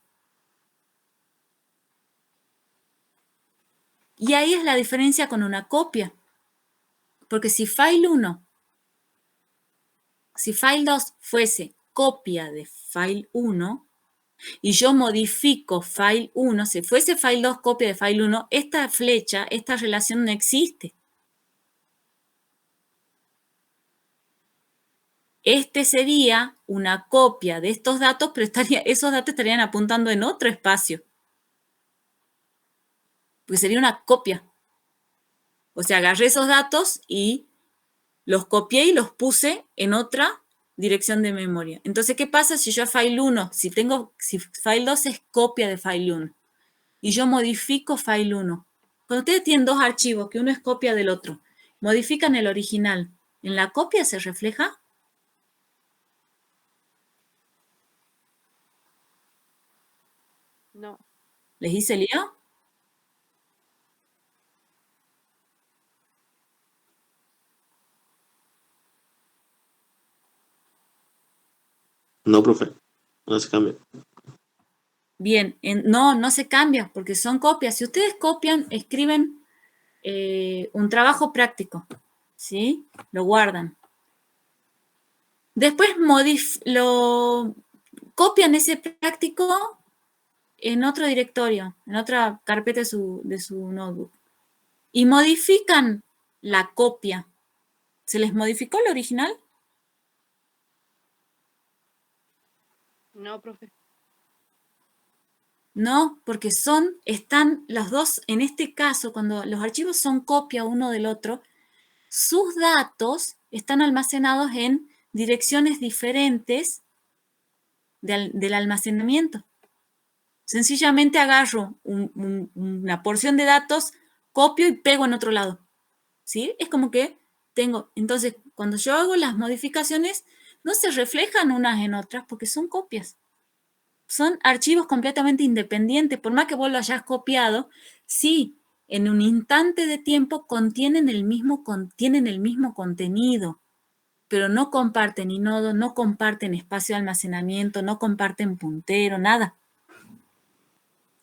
Y ahí es la diferencia con una copia. Porque si file2 fuese copia de file1 y yo modifico file1, si fuese file2 copia de file1, esta flecha, esta relación no existe. Este sería una copia de estos datos, pero esos datos estarían apuntando en otro espacio. Porque sería una copia. O sea, agarré esos datos y los copié y los puse en otra dirección de memoria. Entonces, ¿qué pasa si yo a file1, si file2 es copia de file1 y yo modifico file1? Cuando ustedes tienen dos archivos, que uno es copia del otro, modifican el original, ¿en la copia se refleja? No. ¿Les hice lío? No, profe. No se cambia. Bien, no se cambia porque son copias. Si ustedes copian, escriben un trabajo práctico, ¿sí? Lo guardan. Después lo copian ese práctico en otro directorio, en otra carpeta de su notebook. Y modifican la copia. ¿Se les modificó el original? No, profe. No, porque están los dos, en este caso, cuando los archivos son copia uno del otro, sus datos están almacenados en direcciones diferentes del almacenamiento. Sencillamente agarro una porción de datos, copio y pego en otro lado. ¿Sí? Es como que entonces, cuando yo hago las modificaciones, no se reflejan unas en otras porque son copias. Son archivos completamente independientes. Por más que vos lo hayas copiado, sí, en un instante de tiempo contienen el mismo contenido, pero no comparten nodo, no comparten espacio de almacenamiento, no comparten puntero, nada.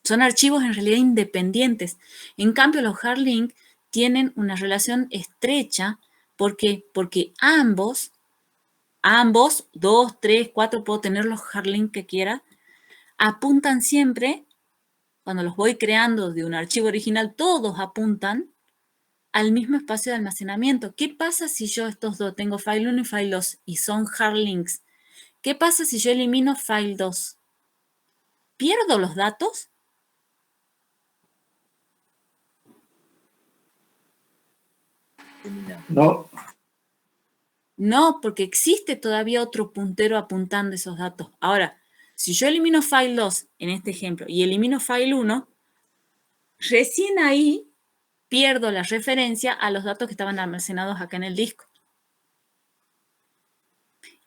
Son archivos en realidad independientes. En cambio, los hard link tienen una relación estrecha porque ambos, 2, 3, 4, puedo tener los hard link que quiera, apuntan siempre, cuando los voy creando de un archivo original, todos apuntan al mismo espacio de almacenamiento. ¿Qué pasa si yo estos dos, tengo file1 y file2 y son hard links? ¿Qué pasa si yo elimino file2? ¿Pierdo los datos? No, No, porque existe todavía otro puntero apuntando esos datos. Ahora, si yo elimino file2 en este ejemplo y elimino file1, recién ahí pierdo la referencia a los datos que estaban almacenados acá en el disco.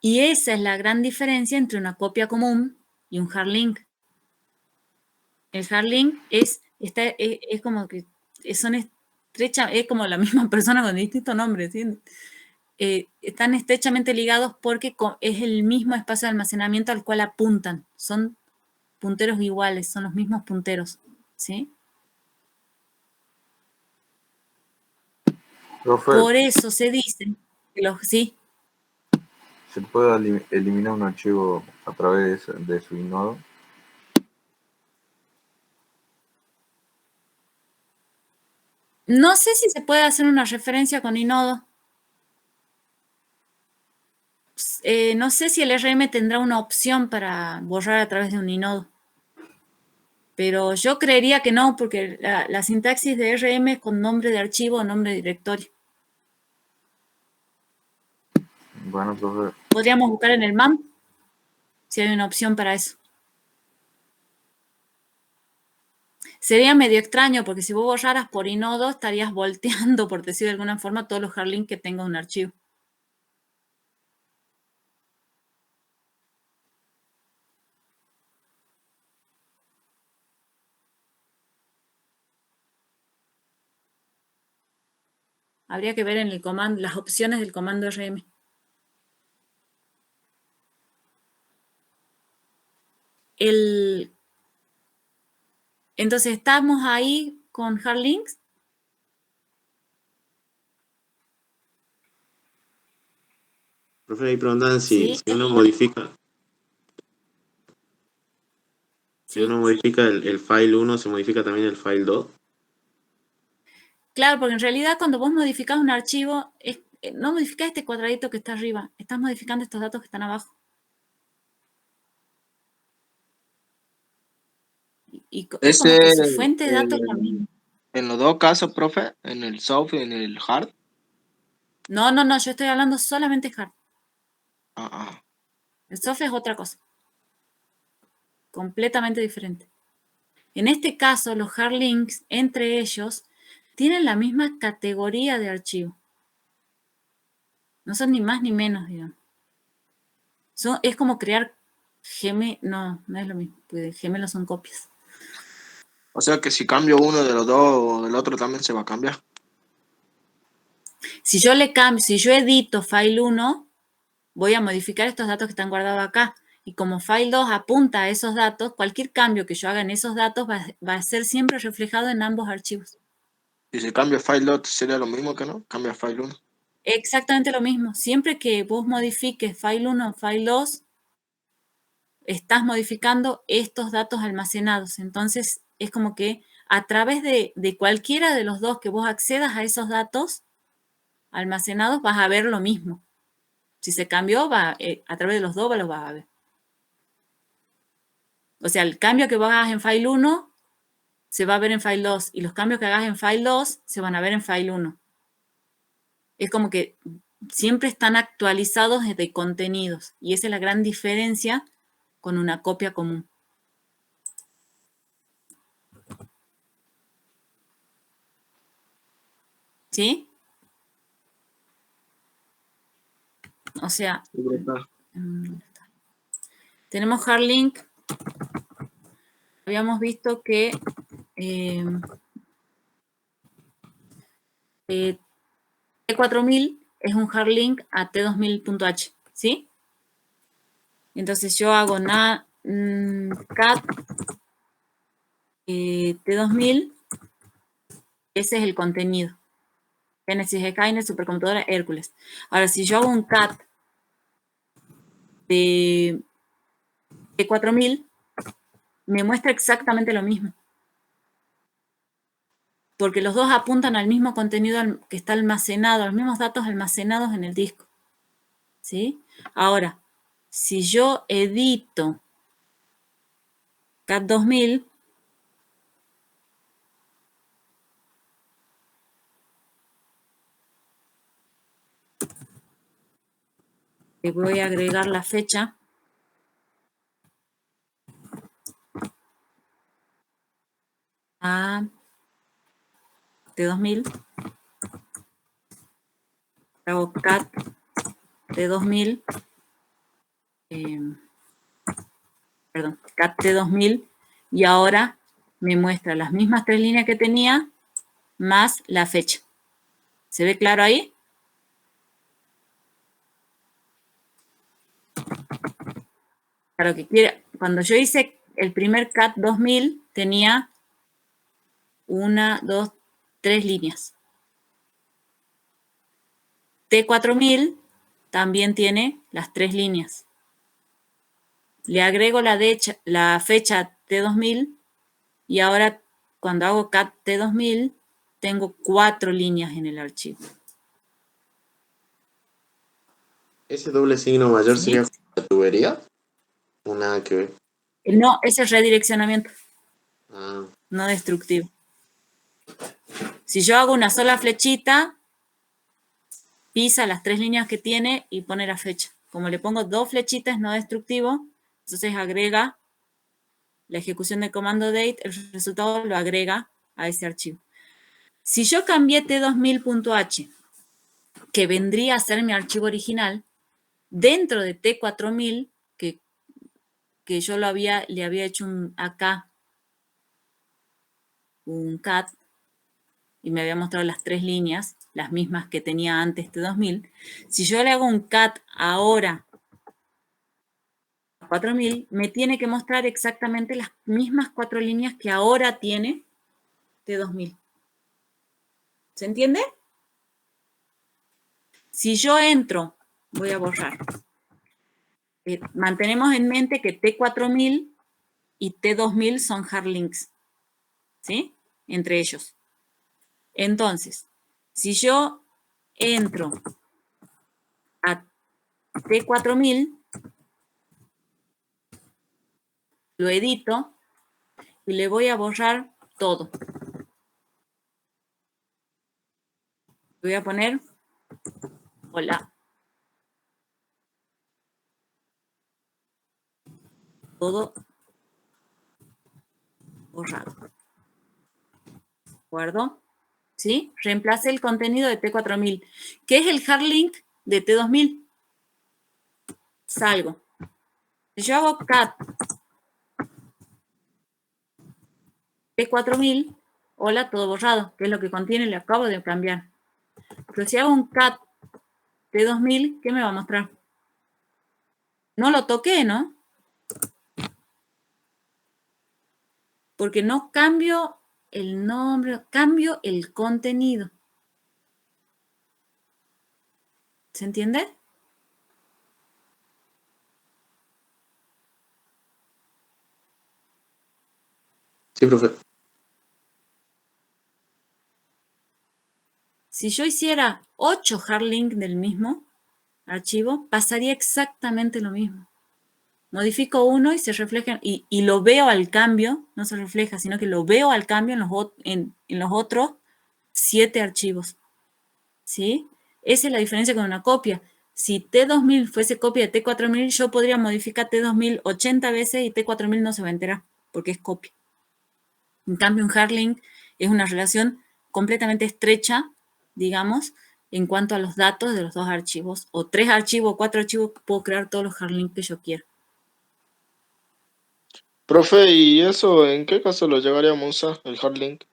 Y esa es la gran diferencia entre una copia común y un hard link. El hard link es como que son estrechas, es como la misma persona con distintos nombres, ¿sí? Están estrechamente ligados porque es el mismo espacio de almacenamiento al cual apuntan. Son punteros iguales, son los mismos punteros, ¿sí? Profe, Por eso se dice que sí. ¿se puede eliminar un archivo a través de su inodo? No sé si se puede hacer una referencia con inodo. No sé si el RM tendrá una opción para borrar a través de un inodo. Pero yo creería que no, porque la sintaxis de RM es con nombre de archivo o nombre de directorio. Bueno, profe, Podríamos buscar en el MAM si hay una opción para eso. Sería medio extraño porque si vos borraras por inodo estarías volteando, por decir de alguna forma, todos los hard links que tenga un archivo. Habría que ver en el comando, las opciones del comando RM. Entonces, ¿estamos ahí con hard links? Profe, ahí preguntan Sí. si uno modifica. Si Sí. uno modifica el file 1, ¿se modifica también el file 2? Claro, porque en realidad cuando vos modificás un archivo, no modificás este cuadradito que está arriba, estás modificando estos datos que están abajo. Y es como que su fuente de datos es la misma. En los dos casos, profe, en el soft y en el hard. No, yo estoy hablando solamente hard. El soft es otra cosa. Completamente diferente. En este caso, los hard links, entre ellos, tienen la misma categoría de archivo. No son ni más ni menos, digamos. Es como crear no es lo mismo, porque gemelos son copias. O sea que si cambio uno de los dos, el otro también se va a cambiar. Si yo edito file 1, voy a modificar estos datos que están guardados acá. Y como file 2 apunta a esos datos, cualquier cambio que yo haga en esos datos va a ser siempre reflejado en ambos archivos. Y si cambio file 2, ¿sería lo mismo que no? Cambia file 1. Exactamente lo mismo. Siempre que vos modifiques file 1 o file 2, estás modificando estos datos almacenados. Entonces, es como que a través de cualquiera de los dos que vos accedas a esos datos almacenados, vas a ver lo mismo. Si se cambió, a través de los dos los vas a ver. O sea, el cambio que vos hagas en file 1 se va a ver en file 2 y los cambios que hagas en file 2 se van a ver en file 1. Es como que siempre están actualizados de contenidos y esa es la gran diferencia con una copia común. ¿Sí? O sea, tenemos hard link. Habíamos visto que T4000 es un hard link a T2000.h, ¿sí? Entonces yo hago cat T2000, ese es el contenido. Genesis Skynet, supercomputadora Hércules. Ahora, si yo hago un cat de T4000, me muestra exactamente lo mismo. Porque los dos apuntan al mismo contenido que está almacenado, a los mismos datos almacenados en el disco. ¿Sí? Ahora, si yo edito cat 2000, le voy a agregar la fecha. A T2000. Hago cat T2000. Cat T2000. Y ahora me muestra las mismas 3 líneas que tenía más la fecha. ¿Se ve claro ahí? Claro que quiere, cuando yo hice el primer CAT 2000 tenía 1, 2, 3 líneas. T4000 también tiene las 3 líneas. Le agrego la fecha T2000 y ahora cuando hago CAT T2000 tengo 4 líneas en el archivo. ¿Ese doble signo mayor ¿Sí? sería la tubería? ¿O nada que ver? No, ese es redireccionamiento, Ah, no destructivo. Si yo hago una sola flechita, pisa las 3 líneas que tiene y pone la fecha. Como le pongo 2 flechitas no destructivo, entonces agrega la ejecución del comando date, el resultado lo agrega a ese archivo. Si yo cambié t2000.h, que vendría a ser mi archivo original, dentro de T4000, que yo le había hecho acá un cat y me había mostrado las 3 líneas, las mismas que tenía antes T2000. Si yo le hago un cat ahora a 4000, me tiene que mostrar exactamente las mismas 4 líneas que ahora tiene T2000. ¿Se entiende? Si yo entro, voy a borrar. Mantenemos en mente que T4000 y T2000 son hard links, ¿sí? Entre ellos. Entonces, si yo entro a T4000, lo edito y le voy a borrar todo. Voy a poner hola. Todo borrado. ¿De acuerdo? ¿Sí? Reemplace el contenido de T4000. ¿Qué es el hard link de T2000? Salgo. Si yo hago cat T4000, hola, todo borrado, que es lo que contiene, le acabo de cambiar. Pero si hago un cat T2000, ¿qué me va a mostrar? No lo toqué, ¿no? Porque no cambio el nombre, cambio el contenido. ¿Se entiende? sí, profe. Si yo hiciera 8 hard links del mismo archivo, pasaría exactamente lo mismo. Modifico uno y se refleja, y lo veo al cambio, no se refleja, sino que lo veo al cambio en los otros 7 archivos. ¿Sí? Esa es la diferencia con una copia. Si T2000 fuese copia de T4000, yo podría modificar T2000 80 veces y T4000 no se va a enterar, porque es copia. En cambio, un hard link es una relación completamente estrecha, digamos, en cuanto a los datos de los 2 archivos, o 3 archivos, o 4 archivos, puedo crear todos los hard links que yo quiera. Profe, ¿y eso en qué caso lo llegaríamos a usar, el hard link?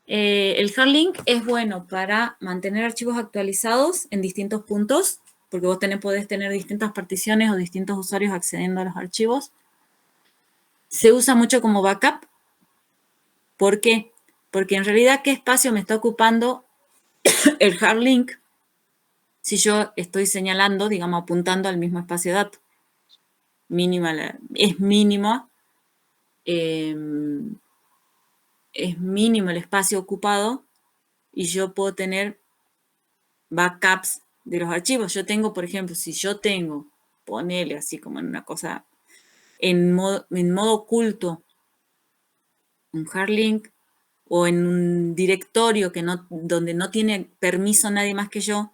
El hard link es bueno para mantener archivos actualizados en distintos puntos, porque vos podés tener distintas particiones o distintos usuarios accediendo a los archivos. Se usa mucho como backup. ¿Por qué? Porque en realidad, ¿qué espacio me está ocupando el hard link si yo estoy señalando, digamos, apuntando al mismo espacio de datos? Es mínimo el espacio ocupado y yo puedo tener backups de los archivos. Yo tengo, por ejemplo, si yo tengo, ponele así como en una cosa, en modo oculto, un hard link o en un directorio donde no tiene permiso nadie más que yo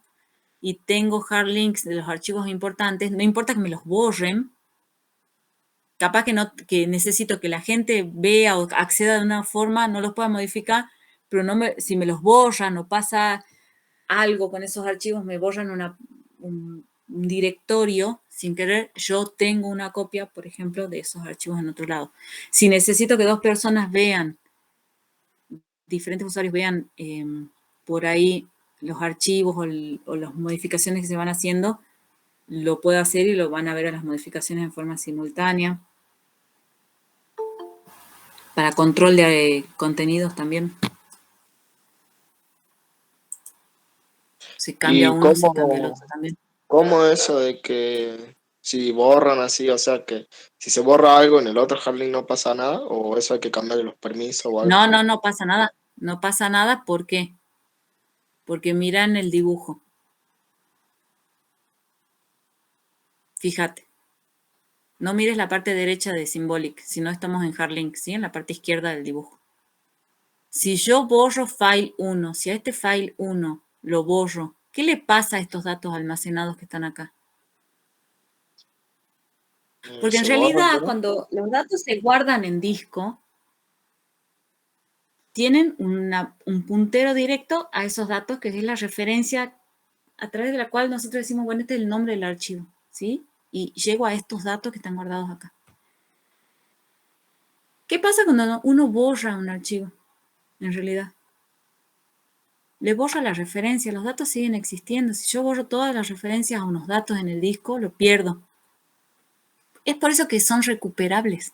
y tengo hard links de los archivos importantes, no importa que me los borren, capaz que necesito que la gente vea o acceda de una forma, no los pueda modificar, pero si me los borran o pasa algo con esos archivos, me borran directorio, sin querer, yo tengo una copia, por ejemplo, de esos archivos en otro lado. Si necesito que 2 personas vean, diferentes usuarios vean por ahí los archivos o las modificaciones que se van haciendo, lo puedo hacer y lo van a ver a las modificaciones en forma simultánea. Para control de contenidos también. Si cambia ¿Y uno, se cambia el otro también. cómo eso de que si borran así, o sea que si se borra algo en el otro Harling no pasa nada? ¿O eso hay que cambiarle los permisos o algo? No pasa nada. No pasa nada, ¿por qué? Porque mira en el dibujo. Fíjate. No mires la parte derecha de Symbolic, si no estamos en Harlink, ¿sí? En la parte izquierda del dibujo. Si yo borro file 1, si a este file 1 lo borro, ¿qué le pasa a estos datos almacenados que están acá? Porque en ¿Se borran, realidad, no? cuando los datos se guardan en disco, tienen un puntero directo a esos datos, que es la referencia a través de la cual nosotros decimos, bueno, este es el nombre del archivo, ¿sí? Y llego a estos datos que están guardados acá. ¿Qué pasa cuando uno borra un archivo, en realidad? Le borra la referencia, los datos siguen existiendo. Si yo borro todas las referencias a unos datos en el disco, lo pierdo. Es por eso que son recuperables.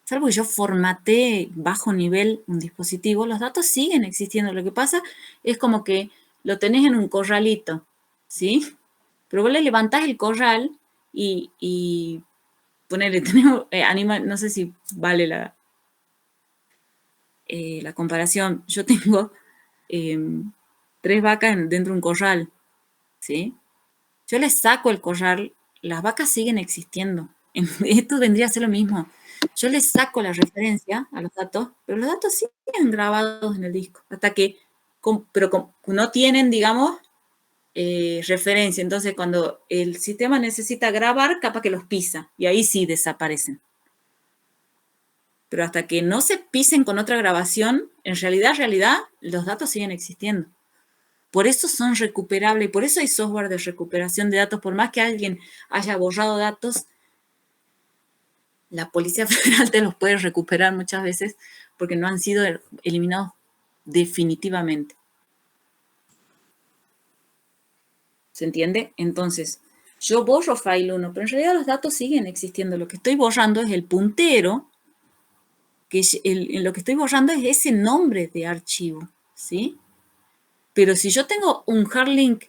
Salvo que yo formatee bajo nivel un dispositivo, los datos siguen existiendo. Lo que pasa es como que lo tenés en un corralito, ¿sí? Pero vos le levantás el corral y ponele, tenemos animal, no sé si vale la comparación. Yo tengo 3 vacas dentro de un corral, ¿sí? Yo les saco el corral, las vacas siguen existiendo. Esto vendría a ser lo mismo. Yo les saco la referencia a los datos, pero los datos siguen grabados en el disco, hasta que, pero no tienen, digamos, referencia. Entonces, cuando el sistema necesita grabar, capaz que los pisa, y ahí sí desaparecen. Pero hasta que no se pisen con otra grabación, en realidad, los datos siguen existiendo. Por eso son recuperables, por eso hay software de recuperación de datos. Por más que alguien haya borrado datos, la Policía Federal te los puede recuperar muchas veces porque no han sido eliminados definitivamente. ¿Se entiende? Entonces, yo borro file 1, pero en realidad los datos siguen existiendo. Lo que estoy borrando es el puntero, lo que estoy borrando es ese nombre de archivo, ¿sí? Pero si yo tengo un hard link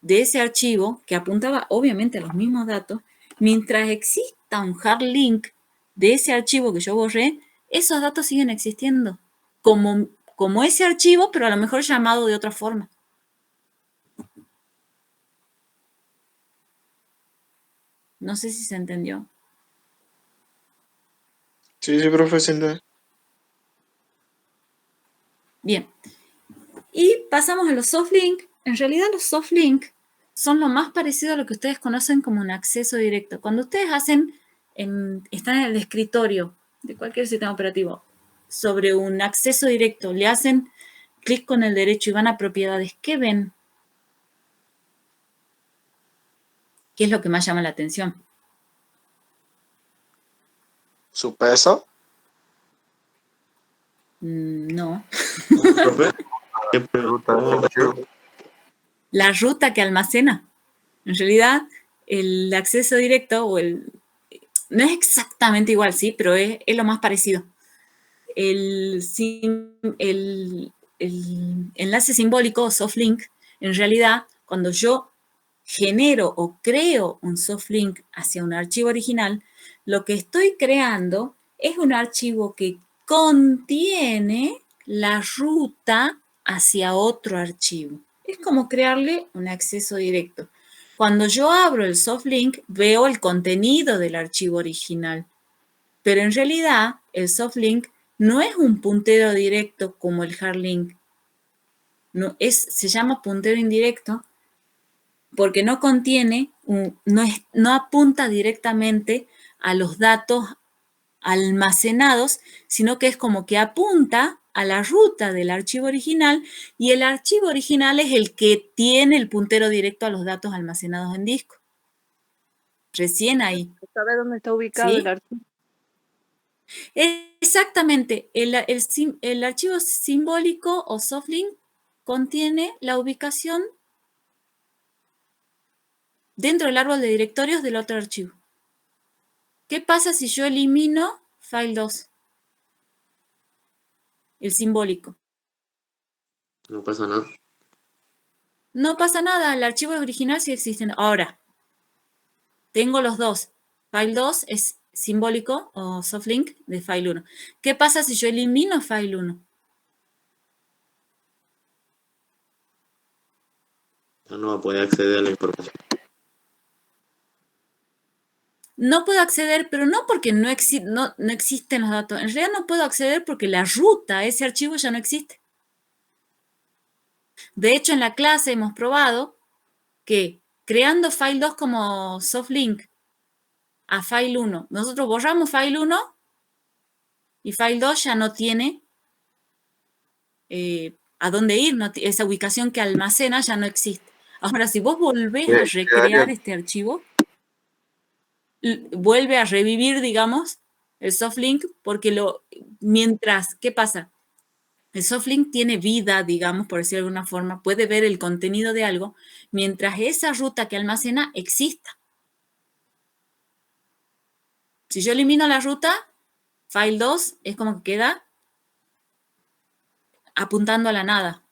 de ese archivo que apuntaba obviamente a los mismos datos, mientras exista un hard link de ese archivo que yo borré, esos datos siguen existiendo como ese archivo, pero a lo mejor llamado de otra forma. No sé si se entendió. Sí, profe, se entiende. Bien. Y pasamos a los soft link. En realidad los soft link son lo más parecido a lo que ustedes conocen como un acceso directo. Cuando ustedes están en el escritorio de cualquier sistema operativo sobre un acceso directo, le hacen clic con el derecho y van a propiedades, ¿qué ven? ¿Qué es lo que más llama la atención? ¿Su peso? No. ¿Profe? La ruta que almacena. En realidad, el acceso directo no es exactamente igual, sí, pero es lo más parecido. El enlace simbólico, soft link, en realidad, cuando yo genero o creo un soft link hacia un archivo original, lo que estoy creando es un archivo que contiene la ruta hacia otro archivo. Es como crearle un acceso directo. Cuando yo abro el soft link, veo el contenido del archivo original. Pero en realidad, el soft link no es un puntero directo como el hard link. Se llama puntero indirecto porque no contiene, no apunta directamente a los datos almacenados, sino que es como que apunta a la ruta del archivo original y el archivo original es el que tiene el puntero directo a los datos almacenados en disco. Recién ahí. ¿Sabe dónde está ubicado ¿Sí? el archivo? Exactamente. El archivo simbólico o softlink contiene la ubicación dentro del árbol de directorios del otro archivo. ¿Qué pasa si yo elimino file 2? El simbólico. No pasa nada. No pasa nada, el archivo original sí existe. Ahora, tengo los dos. File 2 es simbólico o softlink de file 1. ¿Qué pasa si yo elimino file 1? No va a poder acceder a la información. No puedo acceder, pero no porque no existen los datos. En realidad no puedo acceder porque la ruta a ese archivo ya no existe. De hecho, en la clase hemos probado que creando file 2 como softlink a file 1, nosotros borramos file 1 y file 2 ya no tiene a dónde ir, esa ubicación que almacena ya no existe. Ahora, si vos volvés a recrear este archivo, vuelve a revivir, digamos, el softlink, porque mientras, ¿qué pasa? El softlink tiene vida, digamos, por decirlo de alguna forma, puede ver el contenido de algo, mientras esa ruta que almacena exista. Si yo elimino la ruta, file 2 es como que queda apuntando a la nada,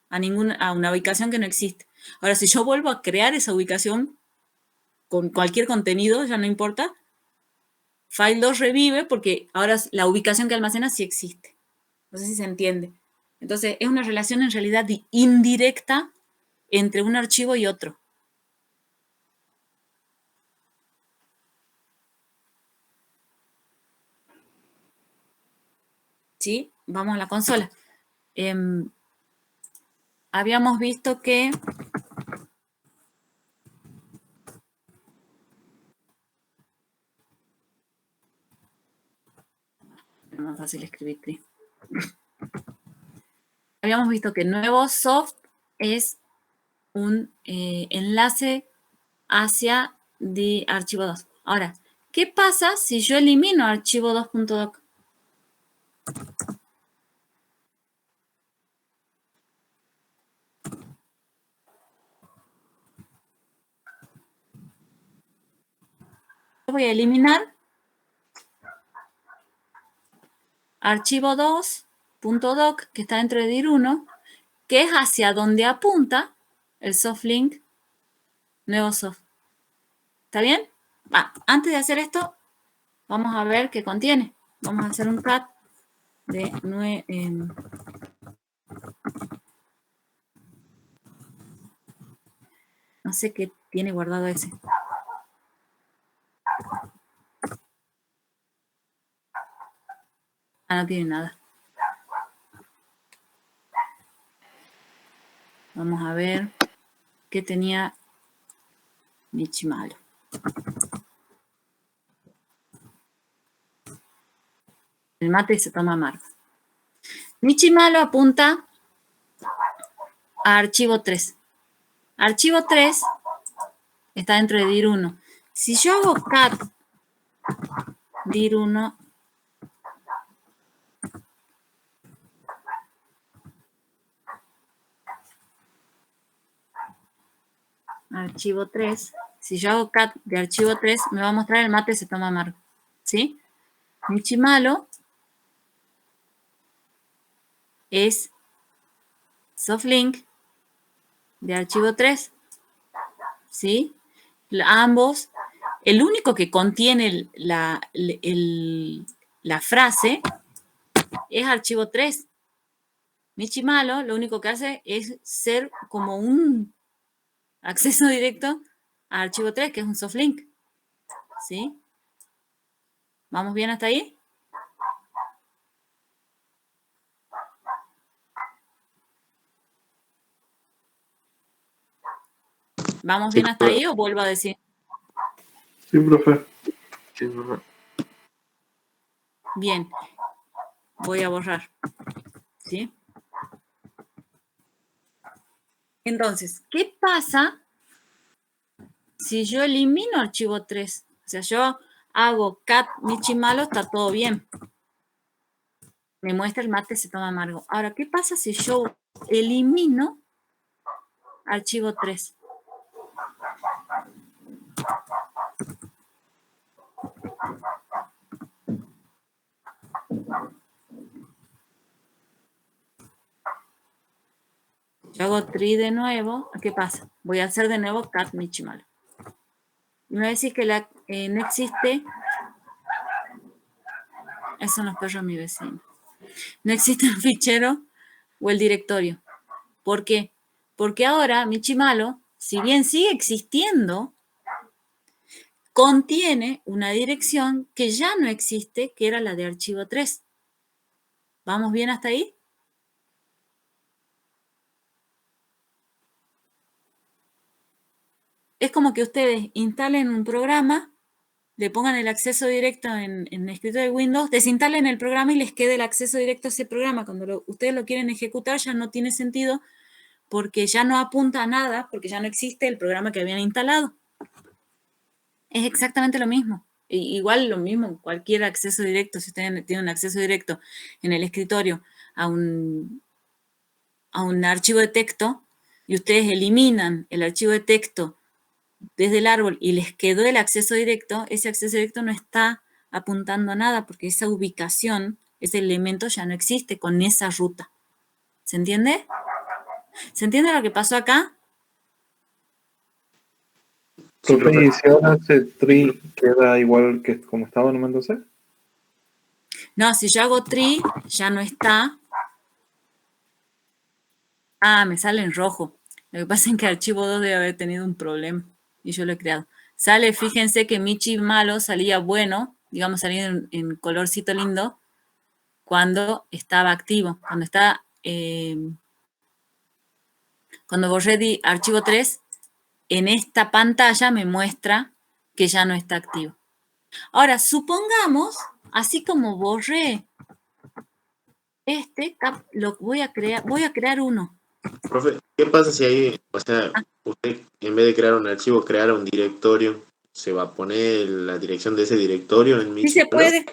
a una ubicación que no existe. Ahora, si yo vuelvo a crear esa ubicación con cualquier contenido, ya no importa, file 2 revive porque ahora la ubicación que almacena sí existe. No sé si se entiende. Entonces, es una relación en realidad indirecta entre un archivo y otro. ¿Sí? Vamos a la consola. Habíamos visto que es más fácil escribir. Habíamos visto que nuevo soft es un enlace hacia de archivo 2. Ahora, ¿qué pasa si yo elimino archivo 2.doc? Voy a eliminar archivo 2.doc que está dentro de dir1, que es hacia donde apunta el softlink nuevo soft. ¿Está bien? Antes de hacer esto, vamos a ver qué contiene. Vamos a hacer un cat de no sé qué tiene guardado ese. No tiene nada. Vamos a ver qué tenía Michimalo. El mate se toma amargo. Michimalo apunta a archivo 3. Archivo 3 está dentro de dir1. Si yo hago cat dir1, archivo 3, si yo hago cat de archivo 3, me va a mostrar el mate se toma amargo. ¿Sí? Michimalo es softlink de archivo 3. ¿Sí? Ambos, el único que contiene la frase es archivo 3. Michimalo lo único que hace es ser como un acceso directo a archivo 3, que es un softlink. ¿Sí? ¿Vamos bien hasta ahí? ¿Vamos bien hasta ahí o vuelvo a decir? Sí, profe. Sí, profe. Bien. Voy a borrar. ¿sí? Entonces, ¿qué pasa si yo elimino archivo 3? O sea, yo hago cat michimalo, está todo bien. Me muestra el mate se toma amargo. Ahora, ¿qué pasa si yo elimino archivo 3? Yo hago tri de nuevo. ¿Qué pasa? Voy a hacer de nuevo cat michimalo. Y me va a decir que no existe. Esos son los perros de mi vecino. No existe el fichero o el directorio. ¿Por qué? Porque ahora michimalo, si bien sigue existiendo, contiene una dirección que ya no existe, que era la de archivo 3. ¿Vamos bien hasta ahí? Es como que ustedes instalen un programa, le pongan el acceso directo en el escritorio de Windows, desinstalen el programa y les quede el acceso directo a ese programa. Cuando ustedes lo quieren ejecutar ya no tiene sentido porque ya no apunta a nada, porque ya no existe el programa que habían instalado. Es exactamente lo mismo. Igual lo mismo, cualquier acceso directo, si ustedes tienen un acceso directo en el escritorio a un archivo de texto y ustedes eliminan el archivo de texto desde el árbol y les quedó el acceso directo, ese acceso directo no está apuntando a nada porque esa ubicación, ese elemento ya no existe con esa ruta. ¿Se entiende? ¿Se entiende lo que pasó acá? Sí, Profe, profe. ¿y si ahora ese tree queda igual que como estaba nomás entonces? No, si yo hago tri, ya no está. Ah, me sale en rojo. Lo que pasa es que el archivo 2 debe haber tenido un problema y yo lo he creado. Sale, fíjense que Michi malo salía bueno, digamos, salía en colorcito lindo cuando estaba activo. Cuando borré archivo 3, en esta pantalla me muestra que ya no está activo. Ahora, supongamos, así como borré lo voy a crear uno. Profe, ¿qué pasa si ahí, o sea, usted en vez de crear un archivo, crear un directorio, se va a poner la dirección de ese directorio en Sí se michimalo? puede.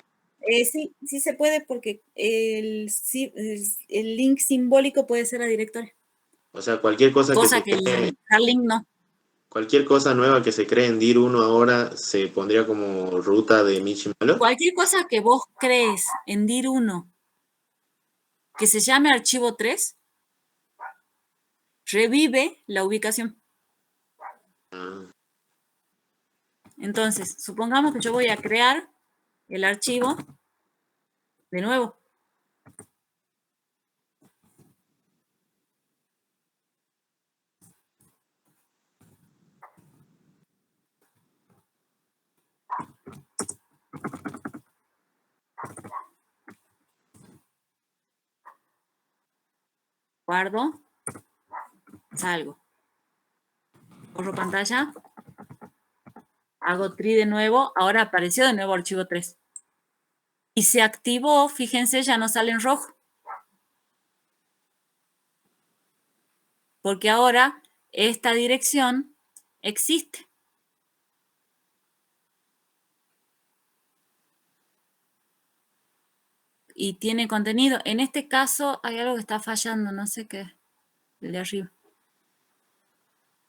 Sí se puede porque el link simbólico puede ser a directorio. O sea, cualquier cosa que Cosa se que cree, el hard link no. cualquier cosa nueva que se cree en dir1 ahora se pondría como ruta de michimalo. Cualquier cosa que vos crees en dir1 que se llame archivo 3, revive la ubicación. Ah, Entonces, supongamos que yo voy a crear el archivo de nuevo. Guardo, salgo. Borro pantalla. Hago tri de nuevo. Ahora apareció de nuevo archivo 3. Y se activó, fíjense, ya no sale en rojo. Porque ahora esta dirección existe. Y tiene contenido. En este caso hay algo que está fallando, no sé qué. El de arriba.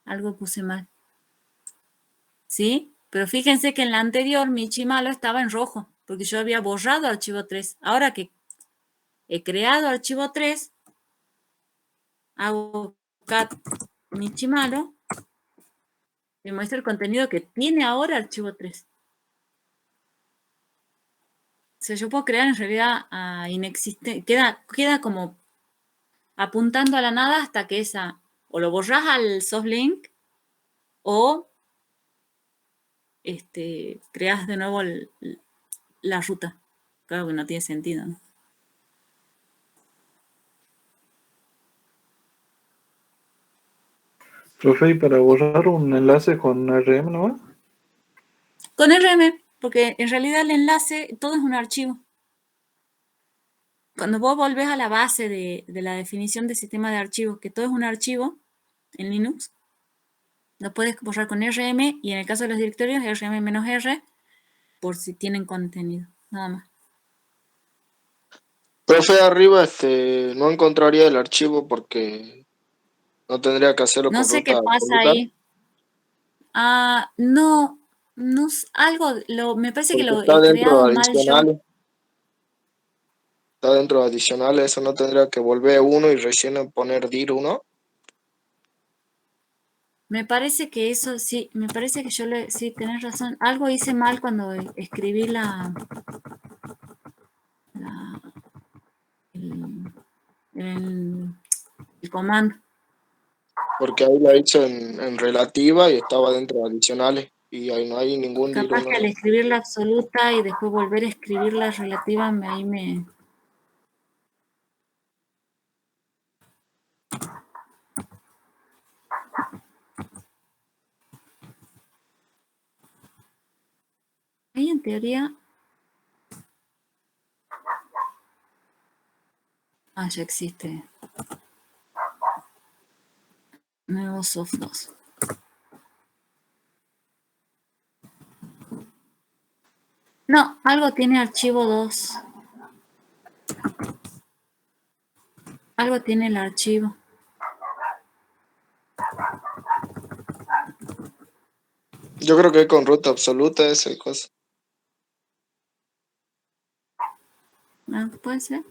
Algo puse mal. ¿Sí? Pero fíjense que en la anterior michimalo estaba en rojo, porque yo había borrado archivo 3. Ahora que he creado archivo 3, hago cat michimalo, me muestra el contenido que tiene ahora archivo 3. O sea, yo puedo crear en realidad inexistente, queda como apuntando a la nada hasta que esa, o lo borras al soft link, o creas de nuevo la ruta. Claro que no tiene sentido, ¿no? Profe, ¿y para borrar un enlace con RM nomás? Con RM, porque en realidad el enlace todo es un archivo. Cuando vos volvés a la base de la definición de sistema de archivos, que todo es un archivo en Linux, lo puedes borrar con RM y en el caso de los directorios, RM-R por si tienen contenido, nada más. Profe, arriba no encontraría el archivo porque no tendría que hacerlo No con sé qué ruta pasa absoluta, ahí. No, algo, me parece que porque lo está he dentro creado de mal yo. adicionales. Está dentro de adicionales, eso no tendría que volver uno y recién poner dir uno. Me parece que eso sí, me parece que sí, tenés razón. Algo hice mal cuando escribí el, el comando. Porque ahí la hice en relativa y estaba dentro de adicionales. Y ahí no hay ningún dir Capaz uno. que al escribir la absoluta y después volver a escribir la relativa, ahí me... Ahí en teoría... ya existe. Nuevo soft 2. No, algo tiene archivo 2. Algo tiene el archivo. Yo creo que con ruta absoluta esa cosa. Puede ser.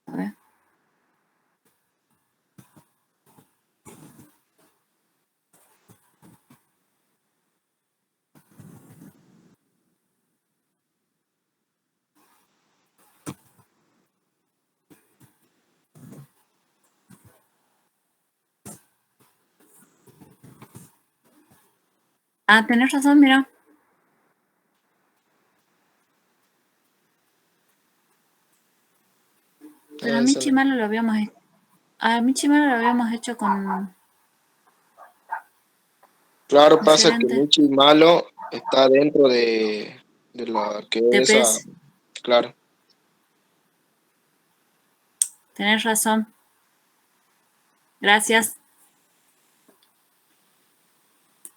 A ver. Tenés razón, mira. Pero a Michimalo lo habíamos hecho. A Michimalo lo habíamos hecho con... Claro, pasa que Excelente. Michi Malo está dentro de la que es esa. TPS. Claro. Tenés razón. Gracias.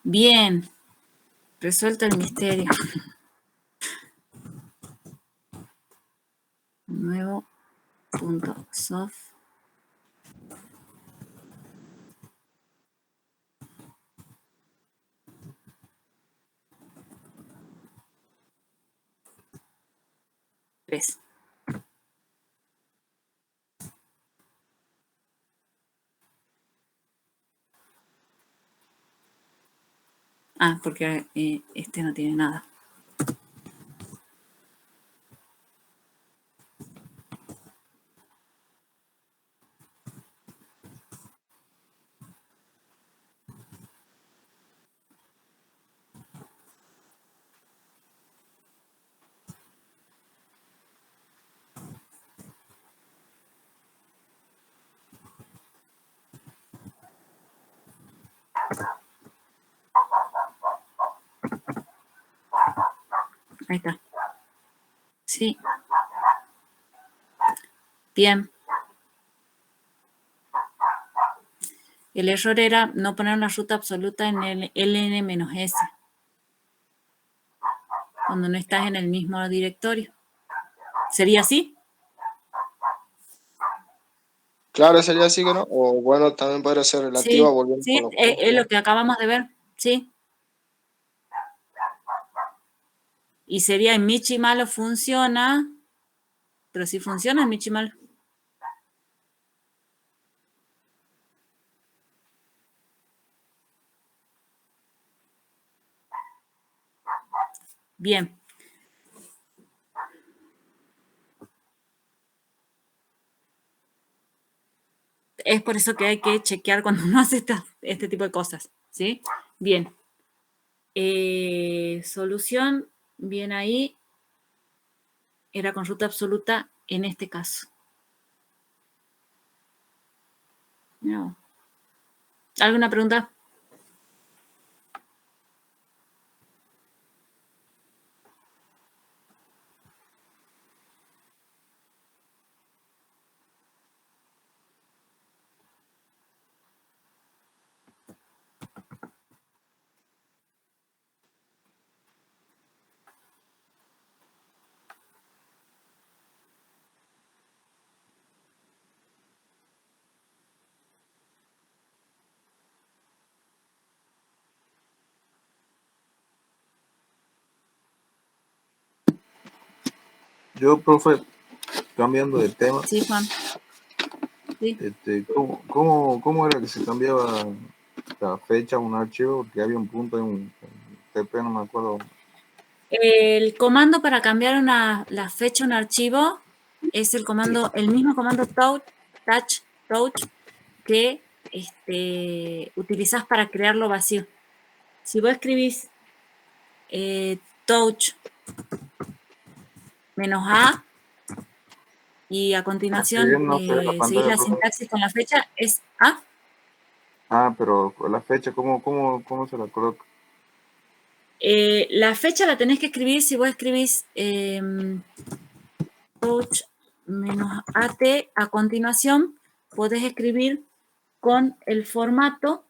Bien. Resuelto el misterio. Nuevo punto soft. Tres. Porque este no tiene nada. Ahí está. Sí. Bien. El error era no poner una ruta absoluta en el ln-s. Cuando no estás en el mismo directorio. ¿Sería así? Claro, sería así que no. O bueno, también podría ser relativa Sí, volviendo sí, con los es lo que acabamos de ver. Sí. Y sería en Michimalo funciona, pero sí funciona en Michimalo. Bien. Es por eso que hay que chequear cuando uno hace este tipo de cosas, ¿sí? Bien. Solución, bien ahí. Era con ruta absoluta en este caso. No. ¿Alguna pregunta? Yo, profe, cambiando de tema, Sí, Juan. Sí. ¿cómo era que se cambiaba la fecha a un archivo? Que había un punto en un TP, no me acuerdo. El comando para cambiar la fecha a un archivo es el mismo comando touch que utilizás para crearlo vacío. Si vos escribís touch -a y a continuación No se ve la seguís pantalla, la profe. sintaxis con la fecha, es A. Pero la fecha, ¿cómo se la coloca? La fecha la tenés que escribir si vos escribís touch -at a continuación, podés escribir con el formato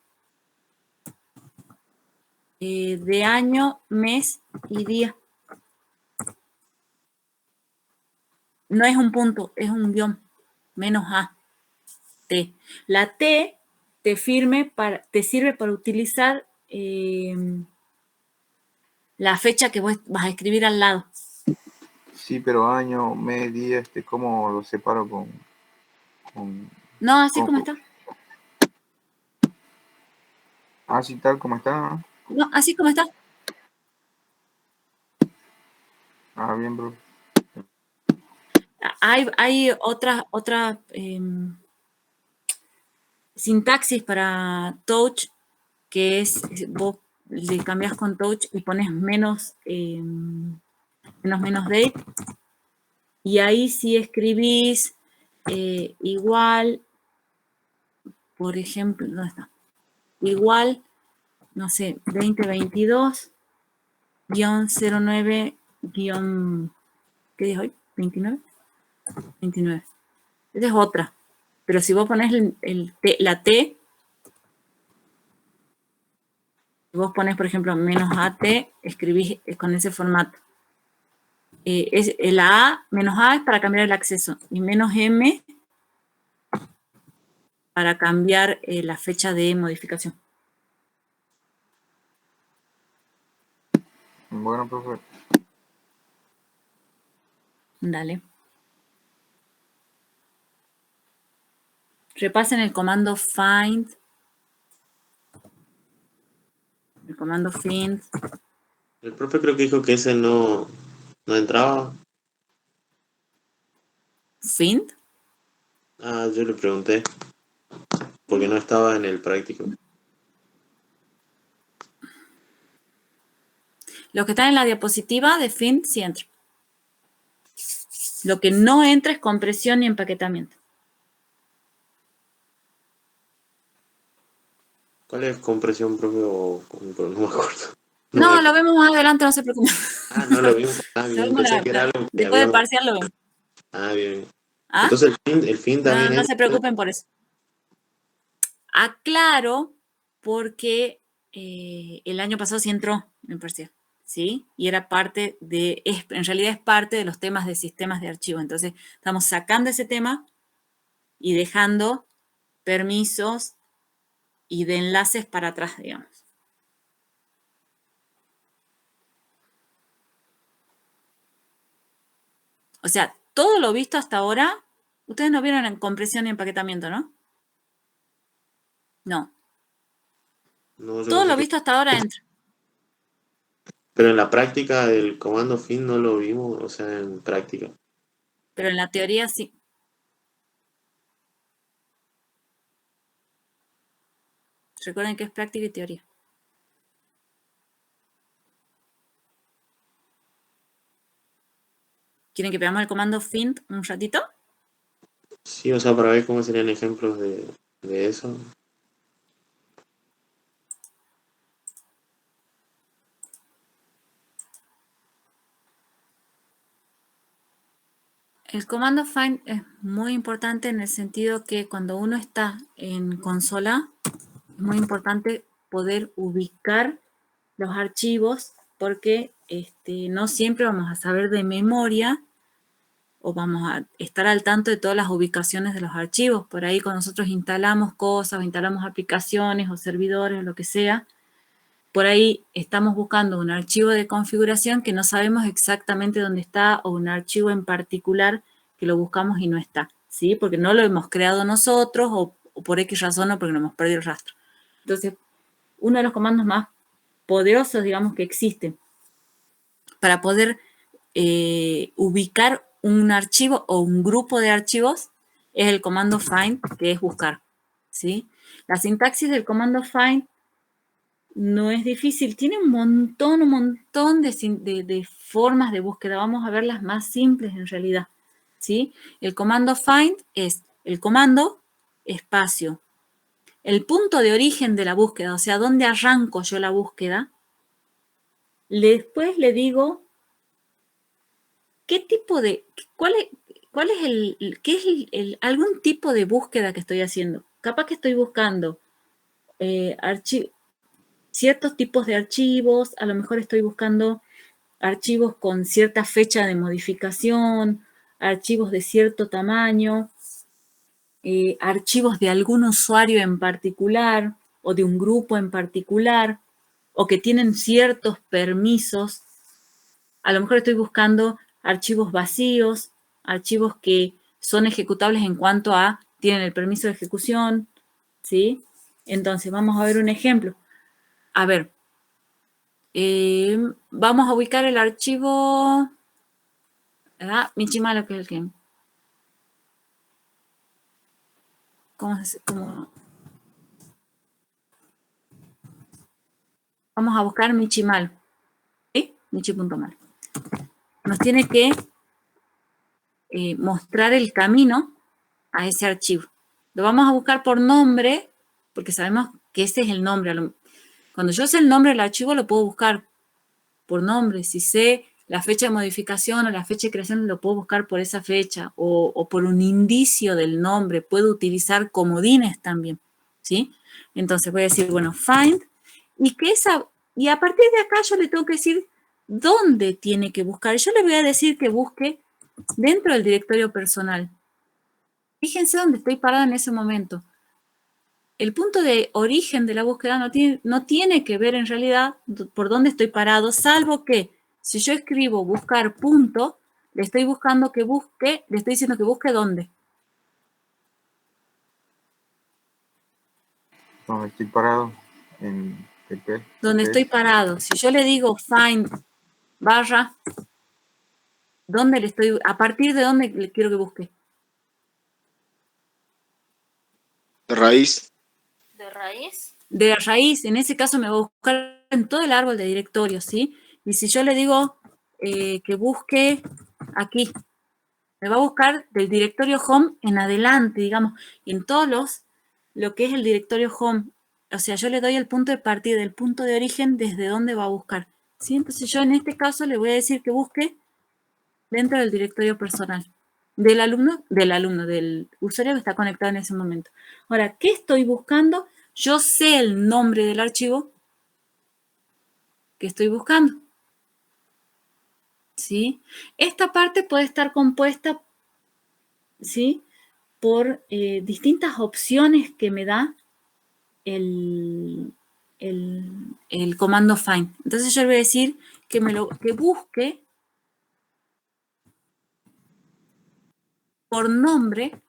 de año, mes y día. No es un punto, es un guión, -a, T. La T te sirve para utilizar la fecha que vos vas a escribir al lado. Sí, pero año, mes, día, ¿cómo lo separo con No, así como está. así tal como está, ¿no? No, así como está. Bien, bro. Hay otra sintaxis para touch, que es, vos le cambias con touch y pones menos date, y ahí sí escribís igual, por ejemplo, ¿dónde está? Igual, no sé, 2022-09- ¿qué día es hoy? ¿29? 29. Esa es otra. Pero si vos pones la T, si vos pones, por ejemplo, -at, escribís con ese formato. La A, -a es para cambiar el acceso, y -m para cambiar la fecha de modificación. Bueno, profe. Dale. Repasen el comando find. El comando find. El profe creo que dijo que ese no entraba. ¿Find? Yo le pregunté. Porque no estaba en el práctico. Lo que está en la diapositiva de find sí entra. Lo que no entra es compresión y empaquetamiento. ¿Cuál es compresión, profe? No me acuerdo. No, lo vemos más adelante, no se preocupen. No lo vimos. Bien. Pensé que era algo que después del habíamos... parcial lo vemos. Bien. ¿Ah? Entonces el fin también No entra. se preocupen por eso. Aclaro porque el año pasado sí entró en parcial, ¿sí? Y era parte en realidad es parte de los temas de sistemas de archivo. Entonces, estamos sacando ese tema y dejando permisos y de enlaces para atrás, digamos. O sea, todo lo visto hasta ahora, ustedes no vieron en compresión y empaquetamiento, ¿no? No. No, yo Todo pensé lo que... visto hasta ahora entra. Pero en la práctica del comando fin no lo vimos, o sea, en práctica. Pero en la teoría sí. Recuerden que es práctica y teoría. ¿Quieren que veamos el comando find un ratito? Sí, o sea, para ver cómo serían ejemplos de eso. El comando find es muy importante en el sentido que cuando uno está en consola, es muy importante poder ubicar los archivos porque no siempre vamos a saber de memoria o vamos a estar al tanto de todas las ubicaciones de los archivos. Por ahí cuando nosotros instalamos cosas o instalamos aplicaciones o servidores o lo que sea, por ahí estamos buscando un archivo de configuración que no sabemos exactamente dónde está, o un archivo en particular que lo buscamos y no está, ¿sí? Porque no lo hemos creado nosotros, o por X razón, o porque no hemos perdido el rastro. Entonces, uno de los comandos más poderosos, digamos, que existen para poder ubicar un archivo o un grupo de archivos es el comando find, que es buscar, ¿sí? La sintaxis del comando find no es difícil, tiene un montón de formas de búsqueda. Vamos a ver las más simples en realidad, ¿sí? El comando find es el comando, espacio, el punto de origen de la búsqueda, o sea, dónde arranco yo la búsqueda. Después le digo qué tipo de, qué es algún tipo de búsqueda que estoy haciendo. Capaz que estoy buscando ciertos tipos de archivos, a lo mejor estoy buscando archivos con cierta fecha de modificación, archivos de cierto tamaño, archivos de algún usuario en particular o de un grupo en particular, o que tienen ciertos permisos. A lo mejor estoy buscando archivos vacíos, archivos que son ejecutables en cuanto a tienen el permiso de ejecución, ¿sí? Entonces, vamos a ver un ejemplo. A ver, vamos a ubicar el archivo, ¿verdad? Michimalo, que es el que... ¿Cómo? Vamos a buscar Michimalo, ¿sí? Michi.mal. Nos tiene que mostrar el camino a ese archivo. Lo vamos a buscar por nombre, porque sabemos que ese es el nombre. Cuando yo sé el nombre del archivo, lo puedo buscar por nombre. Si sé la fecha de modificación o la fecha de creación, lo puedo buscar por esa fecha, o por un indicio del nombre. Puedo utilizar comodines también, ¿sí? Entonces voy a decir, bueno, find, y a partir de acá yo le tengo que decir dónde tiene que buscar. Yo le voy a decir que busque dentro del directorio personal. Fíjense dónde estoy parada en ese momento. El punto de origen de la búsqueda no tiene que ver en realidad por dónde estoy parado, salvo que si yo escribo buscar punto, le estoy buscando que busque, le estoy diciendo que busque dónde. Donde estoy parado en TP. Donde estoy parado. Si yo le digo find barra, ¿dónde le estoy? ¿A partir de dónde le quiero que busque? De raíz. ¿De raíz? De raíz. En ese caso me va a buscar en todo el árbol de directorios, ¿sí? Y si yo le digo que busque aquí, me va a buscar del directorio home en adelante, digamos, en todos lo que es el directorio home. O sea, yo le doy el punto de partida, el punto de origen, desde dónde va a buscar, ¿sí? Entonces yo en este caso le voy a decir que busque dentro del directorio personal del usuario que está conectado en ese momento. Ahora, ¿qué estoy buscando? Yo sé el nombre del archivo que estoy buscando, ¿sí? Esta parte puede estar compuesta, ¿sí?, por distintas opciones que me da el comando find. Entonces yo le voy a decir que busque por nombre,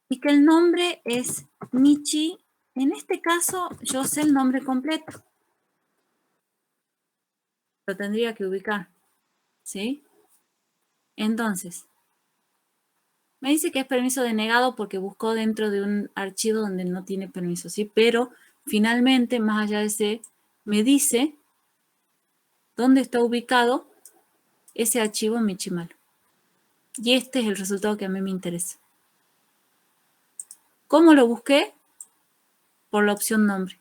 y que el nombre es Michi. En este caso yo sé el nombre completo. Lo tendría que ubicar, ¿sí? Entonces, me dice que es permiso denegado porque buscó dentro de un archivo donde no tiene permiso, ¿sí? Pero finalmente, más allá de ese, me dice dónde está ubicado ese archivo Michimalo. Y este es el resultado que a mí me interesa. ¿Cómo lo busqué? Por la opción nombre.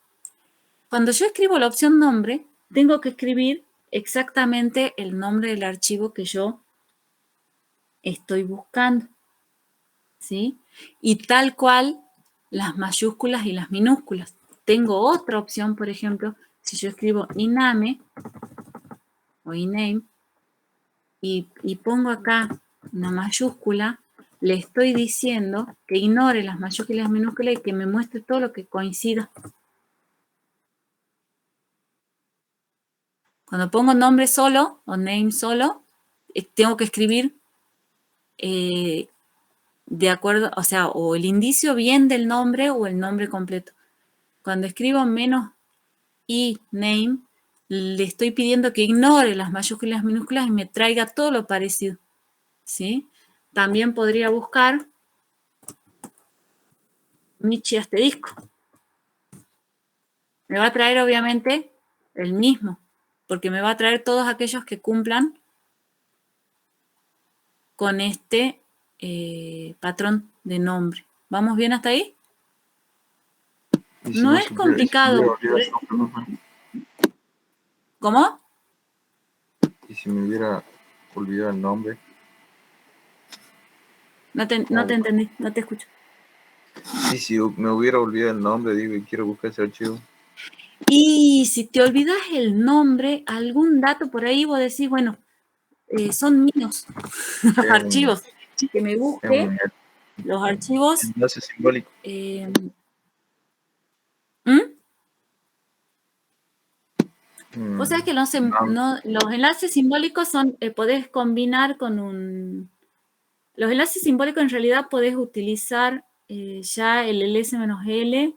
Cuando yo escribo la opción nombre, tengo que escribir exactamente el nombre del archivo que yo estoy buscando, ¿sí? Y tal cual las mayúsculas y las minúsculas. Tengo otra opción, por ejemplo, si yo escribo iname o iname y pongo acá una mayúscula, le estoy diciendo que ignore las mayúsculas y las minúsculas y que me muestre todo lo que coincida. Cuando pongo nombre solo o name solo, tengo que escribir de acuerdo, o sea, o el indicio bien del nombre o el nombre completo. Cuando escribo menos y name, le estoy pidiendo que ignore las mayúsculas y minúsculas y me traiga todo lo parecido. ¿Sí? También podría buscar Michi asterisco. Me va a traer obviamente el mismo, porque me va a traer todos aquellos que cumplan con este patrón de nombre. ¿Vamos bien hasta ahí? Y si No no es se puede, complicado. ¿Cómo? y si me hubiera olvidado el nombre, No te entendí, no te escucho. y si me hubiera olvidado el nombre, digo, y quiero buscar ese archivo. Y si te olvidas el nombre, algún dato por ahí vos decís, bueno, son míos los archivos. Que me Es busque un los archivos. enlace simbólico. Vos sabés que los enlaces simbólicos son, podés combinar con un... Los enlaces simbólicos en realidad podés utilizar ya el ls-l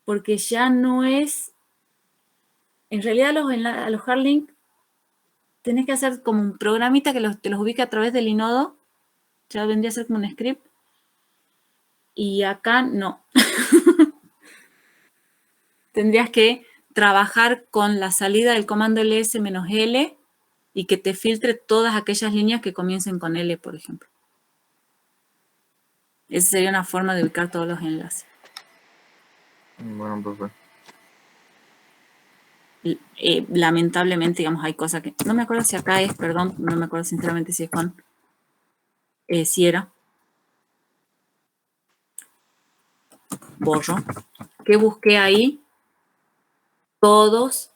porque ya no es... En realidad los hardlink tenés que hacer como un programita que te los ubique a través del inodo. Ya vendría a ser como un script. Y acá no. Tendrías que trabajar con la salida del comando ls-l y que te filtre todas aquellas líneas que comiencen con L, por ejemplo. Esa sería una forma de ubicar todos los enlaces. Bueno, profe. Lamentablemente, digamos, hay cosas que... No me acuerdo si acá es, perdón, no me acuerdo sinceramente si es con... si era. Borro. Que busqué ahí todos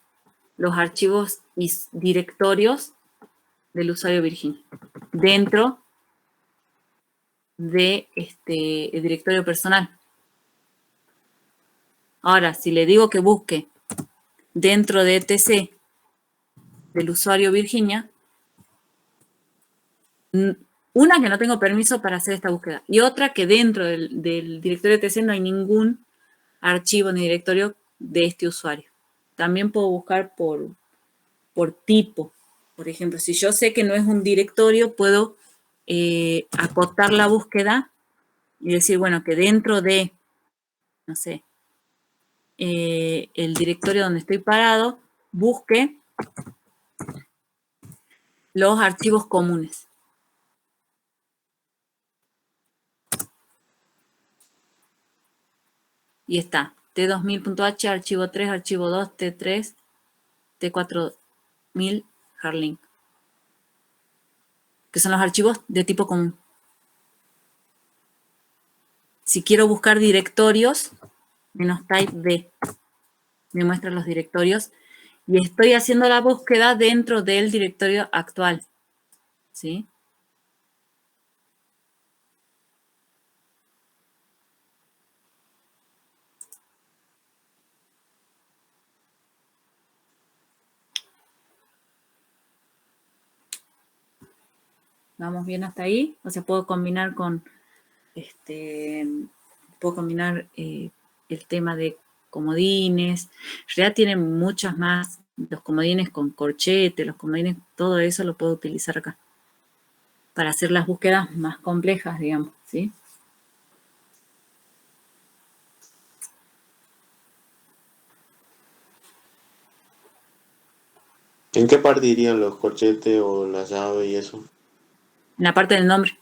los archivos y directorios del usuario Virginia dentro de el directorio personal. Ahora, si le digo que busque dentro de etc del usuario Virginia, una que no tengo permiso para hacer esta búsqueda y otra que dentro del directorio etc no hay ningún archivo ni directorio de este usuario. También puedo buscar por tipo. Por ejemplo, si yo sé que no es un directorio, puedo acotar la búsqueda y decir, bueno, que dentro de, no sé, el directorio donde estoy parado, busque los archivos comunes. Y está, T2000.h, archivo 3, archivo 2, T3, T4000, hardlink. Que son los archivos de tipo común. Si quiero buscar directorios, -type D. Me muestra los directorios. Y estoy haciendo la búsqueda dentro del directorio actual. ¿Sí? ¿Vamos bien hasta ahí? O sea, puedo combinar con... puedo combinar el tema de comodines. En realidad tienen muchas más. Los comodines con corchete, los comodines, todo eso lo puedo utilizar acá. Para hacer las búsquedas más complejas, digamos, ¿sí? ¿En qué parte irían los corchetes o la llave y eso? En la parte del nombre.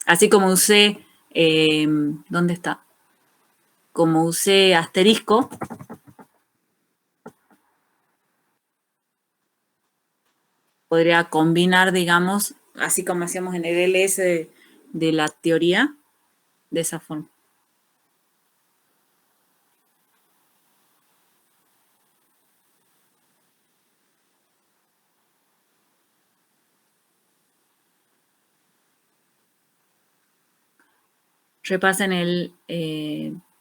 Así como usé, ¿dónde está? Como usé asterisco, podría combinar, digamos, así como hacíamos en el LS de la teoría, de esa forma. Repasen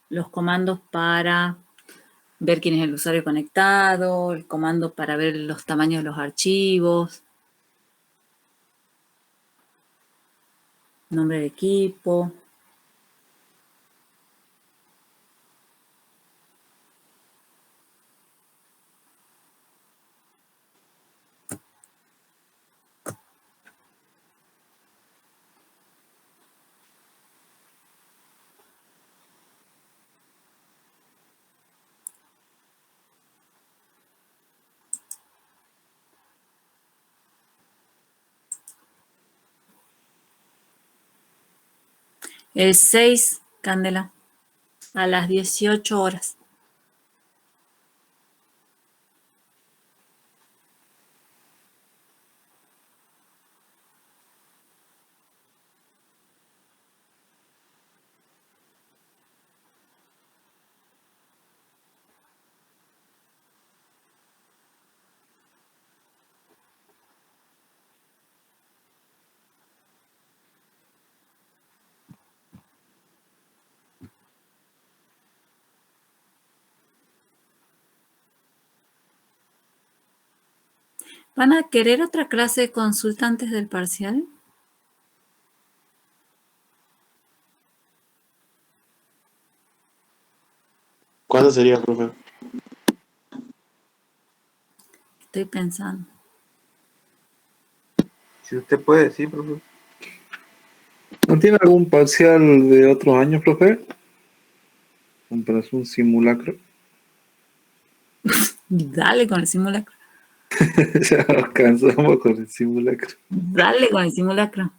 los comandos para ver quién es el usuario conectado, el comando para ver los tamaños de los archivos, nombre de equipo. El 6, Candela, a las 18 horas. ¿Van a querer otra clase de consulta antes del parcial? ¿Cuándo sería, profe? Estoy pensando. Si usted puede, sí, profe. ¿No tiene algún parcial de otros años, profe? Para hacer un simulacro. Dale con el simulacro. Ya nos cansamos con el simulacro. Dale con el simulacro.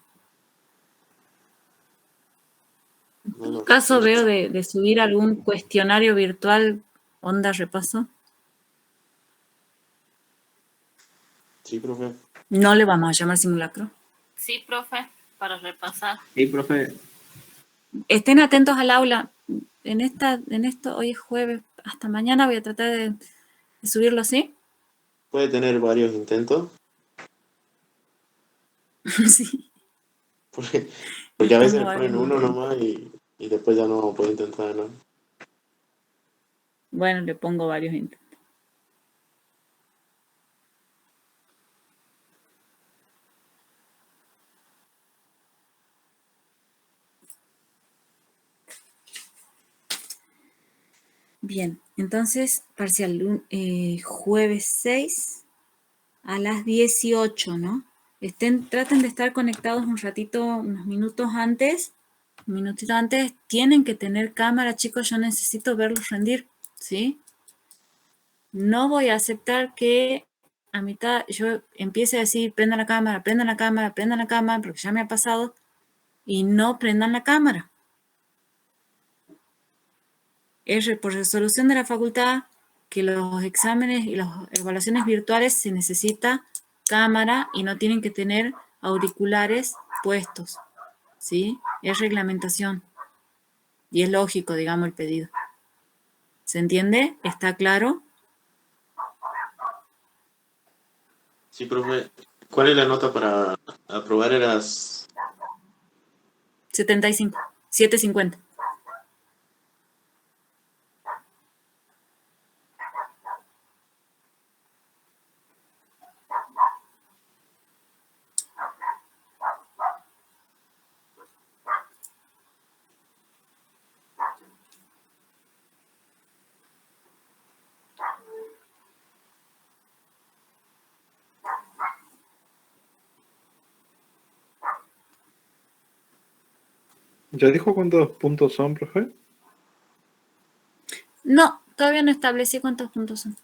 En todo caso, veo de subir algún cuestionario virtual, onda repaso. Sí, profe. No le vamos a llamar simulacro. Sí, profe, para repasar. Sí, profe. Estén atentos al aula. En esto, hoy es jueves, hasta mañana voy a tratar de subirlo así. Puede tener varios intentos, Sí, porque a veces pongo le ponen varios uno intentos. nomás y después ya no puede intentar, ¿no? Bueno, le pongo varios intentos. Bien, entonces, parcial jueves 6 a las 18, ¿no? Traten de estar conectados un ratito, unos minutos antes. Un minutito antes. Tienen que tener cámara, chicos. Yo necesito verlos rendir, ¿sí? No voy a aceptar que a mitad yo empiece a decir prendan la cámara, prendan la cámara, prendan la cámara, porque ya me ha pasado, y no prendan la cámara. Es por resolución de la facultad que los exámenes y las evaluaciones virtuales se necesita cámara y no tienen que tener auriculares puestos, ¿sí? Es reglamentación y es lógico, digamos, el pedido. ¿Se entiende? ¿Está claro? Sí, profe. ¿Cuál es la nota para aprobar? Eras 75, 750. ¿Ya dijo cuántos puntos son, profe? No, todavía no establecí cuántos puntos son.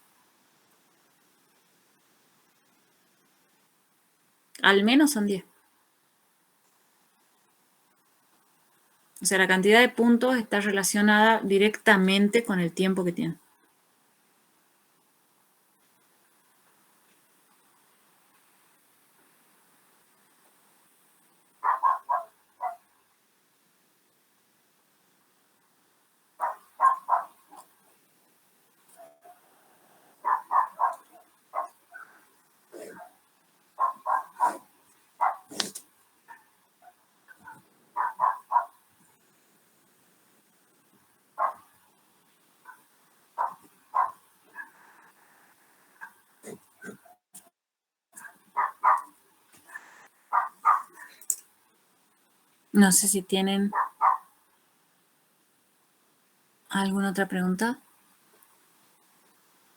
Al menos son 10. O sea, la cantidad de puntos está relacionada directamente con el tiempo que tienen. No sé si tienen alguna otra pregunta.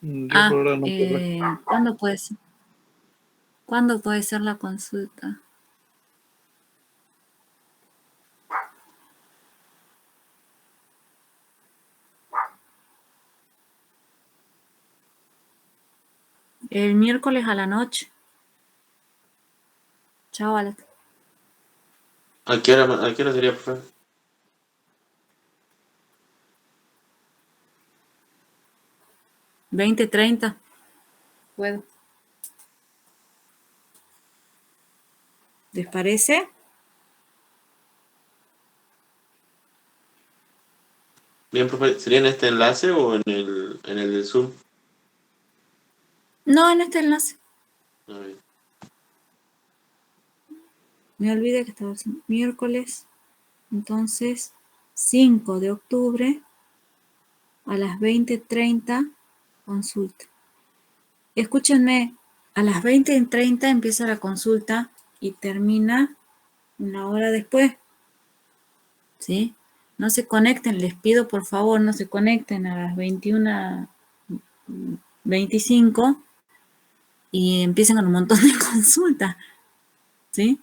Yo por ahora no, profe. ¿Cuándo puede ser la consulta? El miércoles a la noche. Chao, Alex. ¿A qué hora sería, profe? ¿20:30? Puedo. ¿Les parece? Bien, profe, ¿sería en este enlace o en el de Zoom? No, en este enlace. A ver. Me olvidé que estaba haciendo miércoles. Entonces, 5 de octubre a las 20:30, consulta. Escúchenme, a las 20:30 empieza la consulta y termina una hora después. ¿Sí? No se conecten, les pido por favor, no se conecten a las 21:25 y empiecen con un montón de consultas. ¿Sí?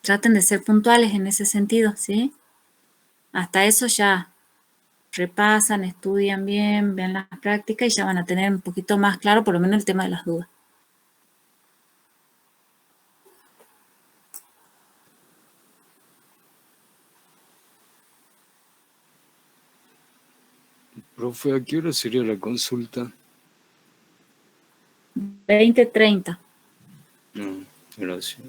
Traten de ser puntuales en ese sentido, ¿sí? Hasta eso ya repasan, estudian bien, vean las prácticas y ya van a tener un poquito más claro por lo menos el tema de las dudas. Profe, ¿a qué hora sería la consulta? 20:30. No, gracias.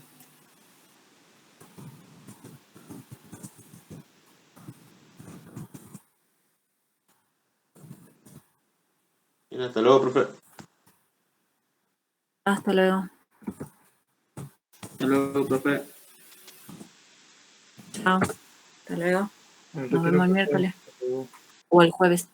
Bien, hasta luego, profe. Hasta luego. Hasta luego, profe. Chao. Hasta luego. Me Nos retiro, vemos el profe. miércoles Hasta luego. o el jueves.